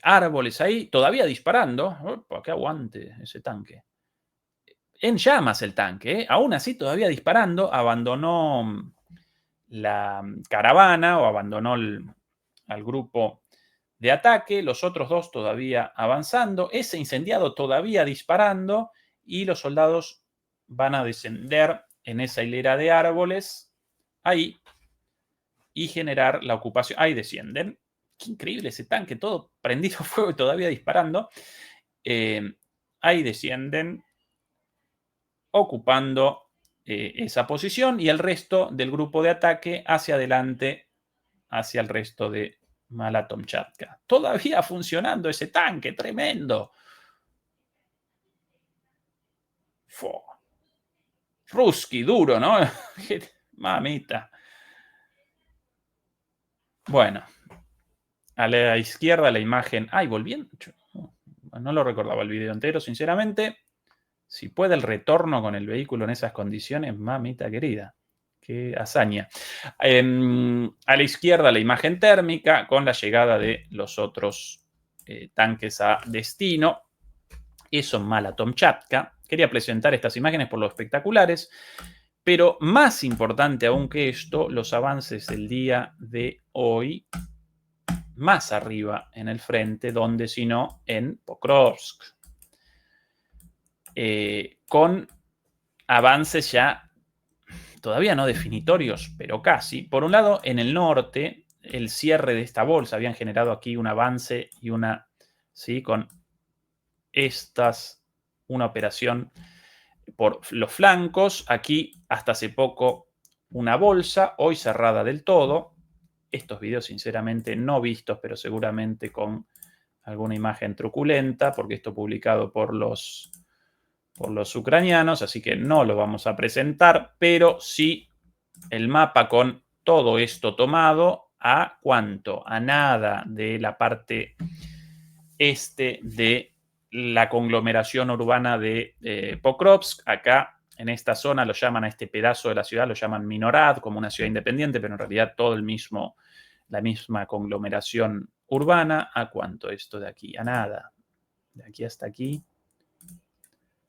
árboles ahí, todavía disparando. Opa, ¡qué aguante ese tanque! En llamas el tanque, aún así todavía disparando, abandonó la caravana o abandonó al grupo de ataque, los otros dos todavía avanzando, ese incendiado todavía disparando y los soldados van a descender en esa hilera de árboles ahí y generar la ocupación. Ahí descienden. Qué increíble ese tanque, todo prendido fuego y todavía disparando. Ahí descienden ocupando esa posición y el resto del grupo de ataque hacia adelante, hacia el resto de Mala Tomchatka. Todavía funcionando ese tanque, tremendo. Fo. Ruski, duro, ¿no? Mamita. Bueno, a la izquierda la imagen. Ay, volviendo. No lo recordaba el video entero, sinceramente. Si puede el retorno con el vehículo en esas condiciones, mamita querida. Qué hazaña. A la izquierda la imagen térmica con la llegada de los otros tanques a destino. Eso en Mala Tomchatka. Quería presentar estas imágenes por lo espectaculares, pero más importante aún que esto, los avances del día de hoy, más arriba en el frente, donde si no en Pokrovsk. Con avances ya todavía no definitorios, pero casi. Por un lado, en el norte, el cierre de esta bolsa, habían generado aquí un avance y una, ¿sí? Con una operación por los flancos. Aquí, hasta hace poco, una bolsa, hoy cerrada del todo. Estos videos, sinceramente, no vistos, pero seguramente con alguna imagen truculenta, porque esto publicado por los ucranianos, así que no lo vamos a presentar, pero sí el mapa con todo esto tomado a ¿cuánto? A nada de la parte este de la conglomeración urbana de Pokrovsk. Acá en esta zona lo llaman, a este pedazo de la ciudad lo llaman Minorad, como una ciudad independiente, pero en realidad todo la misma conglomeración urbana. ¿A cuánto esto de aquí? A nada. De aquí hasta aquí.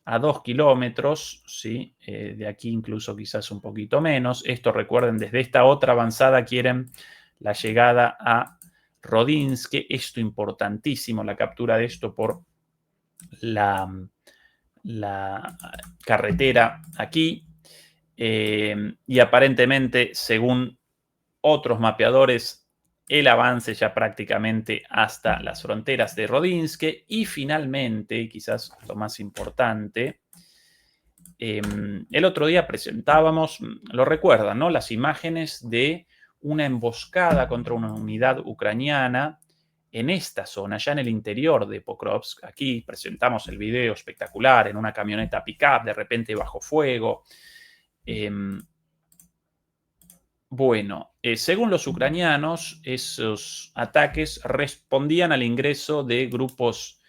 A 2 kilómetros, ¿sí? De aquí incluso quizás un poquito menos. Esto, recuerden, desde esta otra avanzada quieren la llegada a Rodinsky. Esto importantísimo, la captura de esto por la carretera aquí. Y aparentemente, según otros mapeadores, el avance ya prácticamente hasta las fronteras de Rodinsk y finalmente, quizás lo más importante, el otro día presentábamos, lo recuerdan, ¿no? Las imágenes de una emboscada contra una unidad ucraniana en esta zona, ya en el interior de Pokrovsk. Aquí presentamos el video espectacular en una camioneta pick-up, de repente bajo fuego. Bueno, según los ucranianos, esos ataques respondían al ingreso de grupos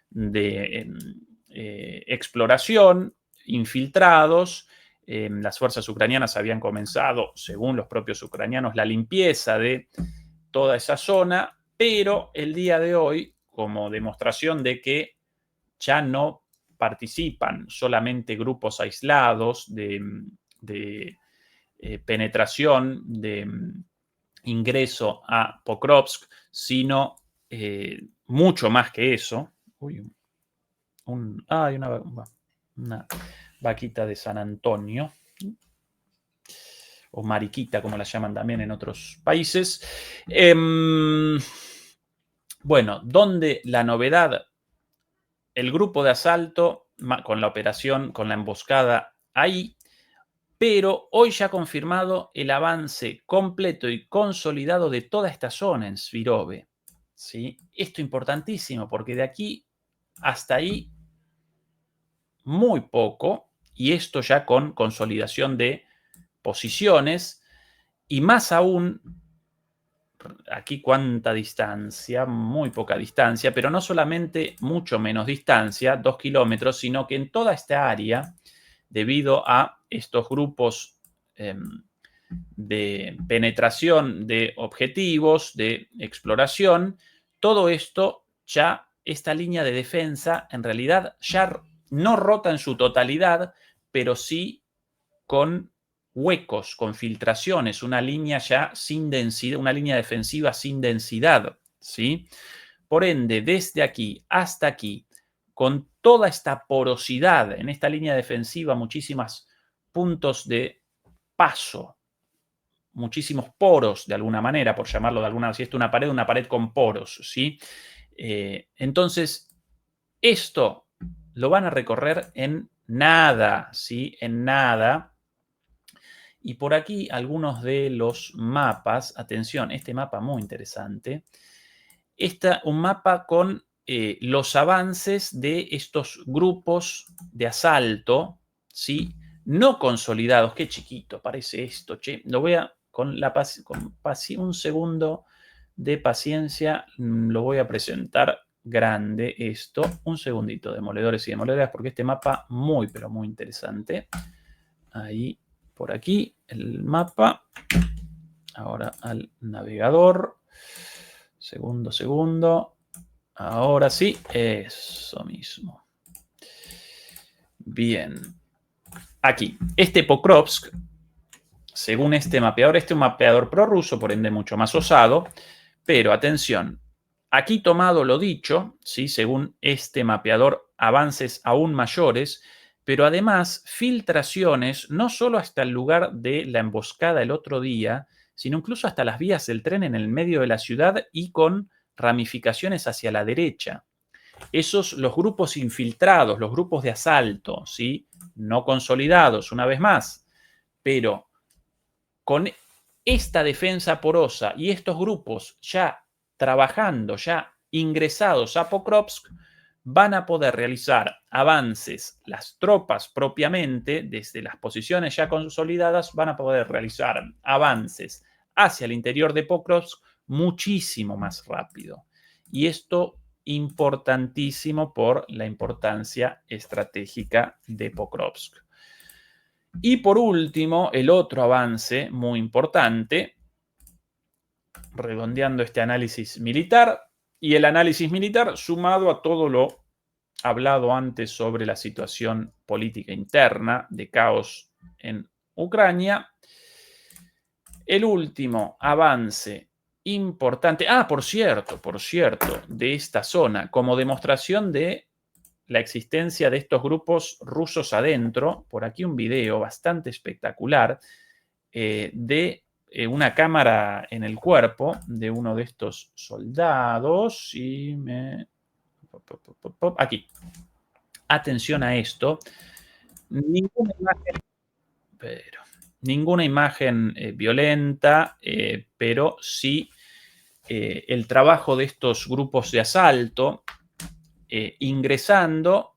de exploración infiltrados. Las fuerzas ucranianas habían comenzado, según los propios ucranianos, la limpieza de toda esa zona, pero el día de hoy, como demostración de que ya no participan solamente grupos aislados de penetración, de ingreso a Pokrovsk, sino mucho más que eso. Uy, hay una vaquita de San Antonio, o mariquita, como la llaman también en otros países. Bueno, donde la novedad, el grupo de asalto con la operación, con la emboscada ahí, pero hoy ya ha confirmado el avance completo y consolidado de toda esta zona en Svirove. ¿Sí? Esto es importantísimo porque de aquí hasta ahí muy poco, y esto ya con consolidación de posiciones, y más aún, aquí cuánta distancia, muy poca distancia, pero no solamente mucho menos distancia, 2 kilómetros, sino que en toda esta área, debido a estos grupos de penetración de objetivos, de exploración, todo esto ya, esta línea de defensa, en realidad ya no rota en su totalidad, pero sí con huecos, con filtraciones, una línea ya sin densidad, una línea defensiva sin densidad, ¿sí? Por ende, desde aquí hasta aquí, con toda esta porosidad en esta línea defensiva, muchísimos puntos de paso, muchísimos poros de alguna manera, por llamarlo de alguna manera, si esto es una pared con poros, ¿sí? Entonces, esto lo van a recorrer en nada, ¿sí? En nada. Y por aquí algunos de los mapas, atención, este mapa muy interesante, un mapa con los avances de estos grupos de asalto, ¿sí? No consolidados. Qué chiquito parece esto, che. Lo voy a, con un segundo de paciencia, lo voy a presentar grande esto. Un segundito, demoledores y demoledoras, porque este mapa muy, pero muy interesante. Ahí, por aquí, el mapa. Ahora al navegador. Segundo. Ahora sí, eso mismo. Bien. Aquí, este Pokrovsk, según este mapeador, este es un mapeador prorruso, por ende mucho más osado, pero atención, aquí tomado lo dicho, ¿sí? Según este mapeador, avances aún mayores, pero además filtraciones no solo hasta el lugar de la emboscada el otro día, sino incluso hasta las vías del tren en el medio de la ciudad y con ramificaciones hacia la derecha. Los grupos infiltrados, los grupos de asalto, ¿sí? No consolidados, una vez más, pero con esta defensa porosa y estos grupos ya trabajando, ya ingresados a Pokrovsk, van a poder realizar avances, las tropas propiamente, desde las posiciones ya consolidadas, van a poder realizar avances hacia el interior de Pokrovsk muchísimo más rápido. Y esto importantísimo por la importancia estratégica de Pokrovsk. Y por último, el otro avance muy importante, redondeando este análisis militar, y el análisis militar sumado a todo lo hablado antes sobre la situación política interna de caos en Ucrania. El último avance importante, por cierto, de esta zona, como demostración de la existencia de estos grupos rusos adentro, por aquí un video bastante espectacular de una cámara en el cuerpo de uno de estos soldados y aquí. Atención a esto. Ninguna imagen violenta, pero sí el trabajo de estos grupos de asalto ingresando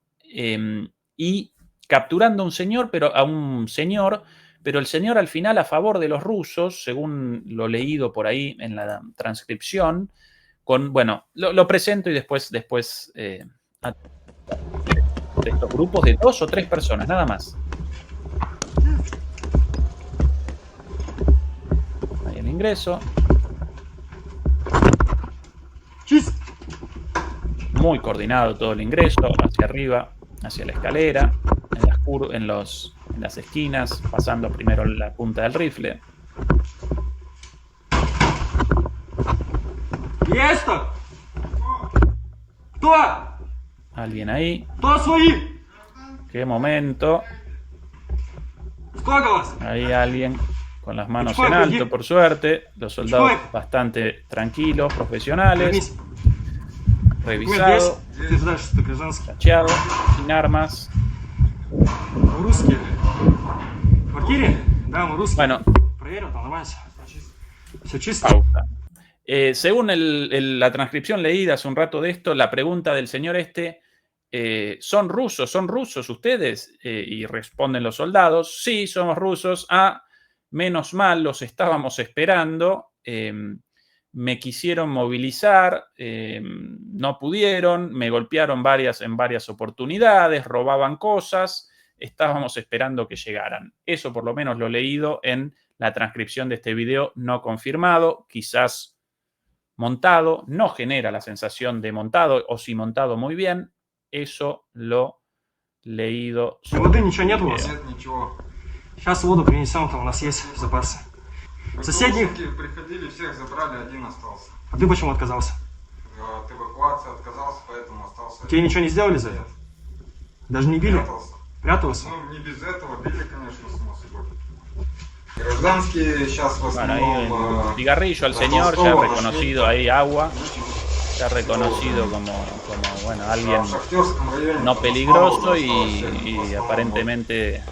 y capturando a un señor, pero el señor al final a favor de los rusos, según lo leído por ahí en la transcripción, bueno, lo presento y después de estos grupos de 2 o 3 personas, nada más. Ahí el ingreso. Muy coordinado todo el ingreso, hacia arriba, hacia la escalera, en las esquinas, pasando primero la punta del rifle. ¿Alguien ahí? ¿Qué momento? Ahí alguien con las manos en alto, por suerte. Los soldados bastante tranquilos, profesionales. Revisado, tacheado, sin armas. Bueno, pausa. Según la transcripción leída hace un rato de esto, la pregunta del señor ¿son rusos ustedes? Y responden los soldados, sí, somos rusos. Menos mal, los estábamos esperando. Me quisieron movilizar, no pudieron, me golpearon en varias oportunidades, robaban cosas, estábamos esperando que llegaran. Eso por lo menos lo he leído en la transcripción de este video no confirmado, quizás montado, no genera la sensación de montado, o si montado muy bien, eso lo he leído. Сейчас воду принесем, там у нас есть запасы. Соседних... приходили, всех забрали, один остался. А ты почему отказался? От эвакуации отказался, поэтому остался. Тебе ничего не сделали за это? Нет. Даже не били? Прятался. Прятался? Ну, не без этого, били, конечно, само собой. Grandansky сейчас в Bueno, основном... ahí el cigarrillo al señor, ya reconocido ahí, agua, ya reconocido como bueno, alguien no peligroso y aparentemente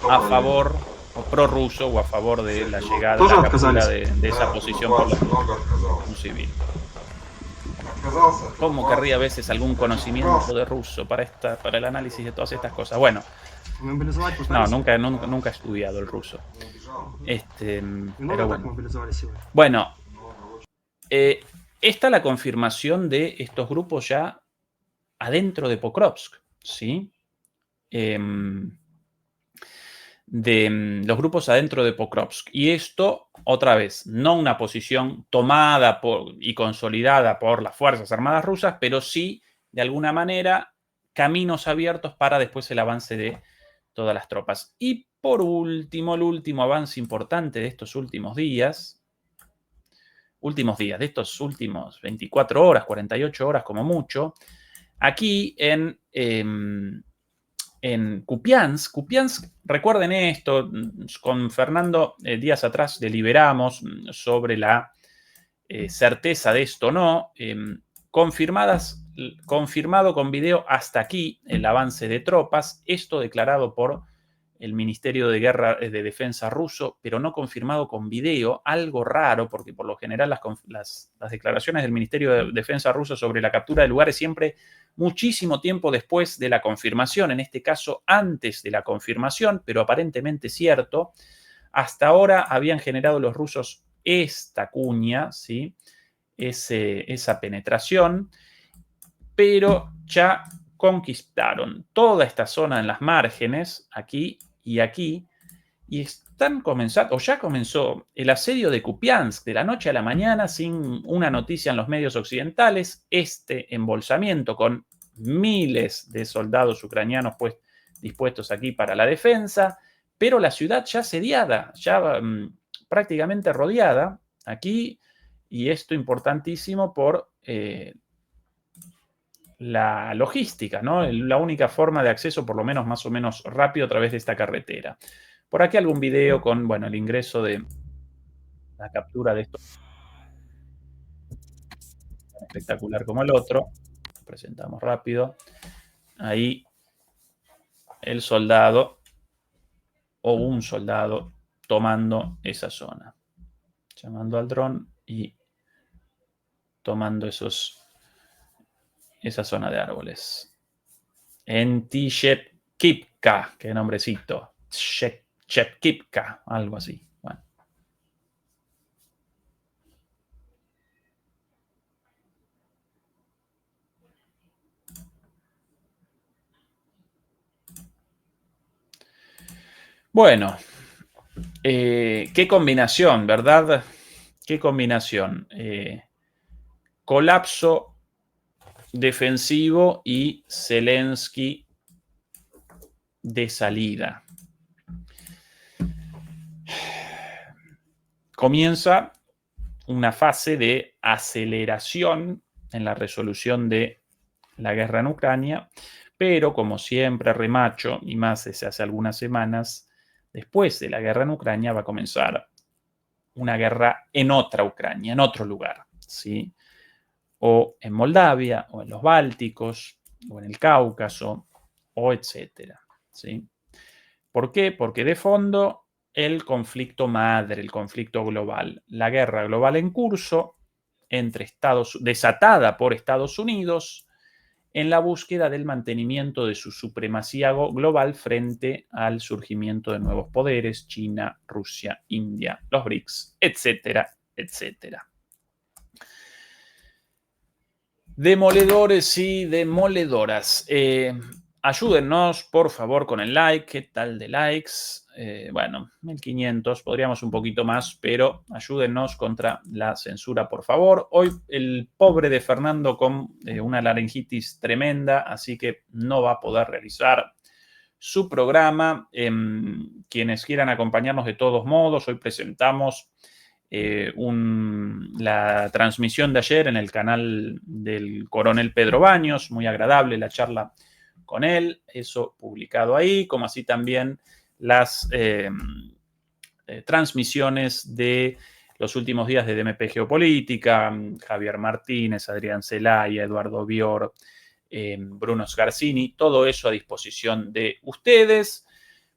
a favor o prorruso o a favor de la llegada, la captura de esa posición por un civil. ¿Cómo querría a veces algún conocimiento de ruso para el análisis de todas estas cosas? Bueno, no, nunca he estudiado el ruso. Pero bueno. Bueno, esta es la confirmación de estos grupos ya adentro de Pokrovsk, ¿sí? De los grupos adentro de Pokrovsk. Y esto, otra vez, no una posición tomada y consolidada por las Fuerzas Armadas rusas, pero sí, de alguna manera, caminos abiertos para después el avance de todas las tropas. Y por último, el último avance importante de estos últimos días, de estos últimos 24 horas, 48 horas como mucho, aquí en Kupiansk. Recuerden esto, con Fernando días atrás deliberamos sobre la certeza de esto o no. Confirmado con video hasta aquí el avance de tropas, esto declarado por el Ministerio de Defensa ruso, pero no confirmado con video, algo raro, porque por lo general las declaraciones del Ministerio de Defensa ruso sobre la captura de lugares siempre muchísimo tiempo después de la confirmación, en este caso antes de la confirmación, pero aparentemente cierto. Hasta ahora habían generado los rusos esta cuña, ¿sí? Esa penetración, pero ya conquistaron toda esta zona en las márgenes, aquí y aquí, y están comenzando, o ya comenzó, el asedio de Kupiansk de la noche a la mañana, sin una noticia en los medios occidentales, este embolsamiento con miles de soldados ucranianos dispuestos aquí para la defensa, pero la ciudad ya asediada, ya prácticamente rodeada, aquí, y esto importantísimo por la logística, ¿no? La única forma de acceso, por lo menos más o menos rápido, a través de esta carretera. Por aquí algún video con, bueno, el ingreso de la captura de esto tan espectacular como el otro. Lo presentamos rápido. Ahí el soldado o un soldado tomando esa zona, llamando al dron y tomando esa zona de árboles. En Tshepkipka, qué nombrecito. Tshepkipka, algo así. Bueno. Bueno, qué combinación, ¿verdad? Qué combinación. Colapso defensivo y Zelensky de salida. Comienza una fase de aceleración en la resolución de la guerra en Ucrania, pero como siempre remacho, y más desde hace algunas semanas, después de la guerra en Ucrania va a comenzar una guerra en otra Ucrania, en otro lugar, ¿sí? O en Moldavia, o en los Bálticos, o en el Cáucaso, o etcétera, ¿sí? ¿Por qué? Porque de fondo el conflicto madre, el conflicto global, la guerra global en curso entre desatada por Estados Unidos en la búsqueda del mantenimiento de su supremacía global frente al surgimiento de nuevos poderes, China, Rusia, India, los BRICS, etcétera, etcétera. Demoledores y demoledoras. Ayúdennos, por favor, con el like. ¿Qué tal de likes? Bueno, 1500, podríamos un poquito más, pero ayúdennos contra la censura, por favor. Hoy el pobre de Fernando con una laringitis tremenda, así que no va a poder realizar su programa. Quienes quieran acompañarnos de todos modos, hoy presentamos la transmisión de ayer en el canal del coronel Pedro Baños, muy agradable la charla con él, eso publicado ahí, como así también las transmisiones de los últimos días de DMP Geopolítica, Javier Martínez, Adrián Zelaya, Eduardo Bior, Bruno Scarsini, todo eso a disposición de ustedes.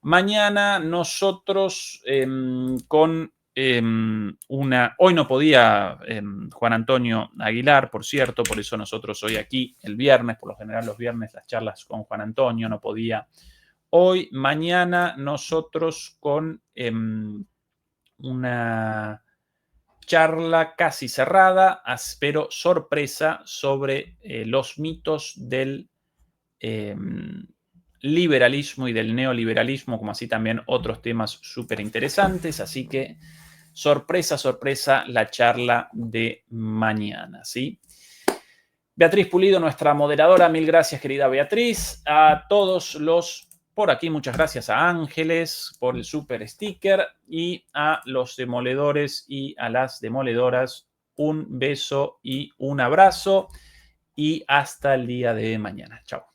Mañana nosotros con hoy no podía Juan Antonio Aguilar, por cierto, por eso nosotros hoy aquí el viernes, por lo general los viernes las charlas con Juan Antonio, no podía hoy. Mañana nosotros con una charla casi cerrada, pero sorpresa, sobre los mitos del liberalismo y del neoliberalismo, como así también otros temas súper interesantes. Así que sorpresa, sorpresa, la charla de mañana, ¿sí? Beatriz Pulido, nuestra moderadora. Mil gracias, querida Beatriz. A todos los por aquí, muchas gracias a Ángeles por el super sticker, y a los demoledores y a las demoledoras un beso y un abrazo, y hasta el día de mañana. Chao.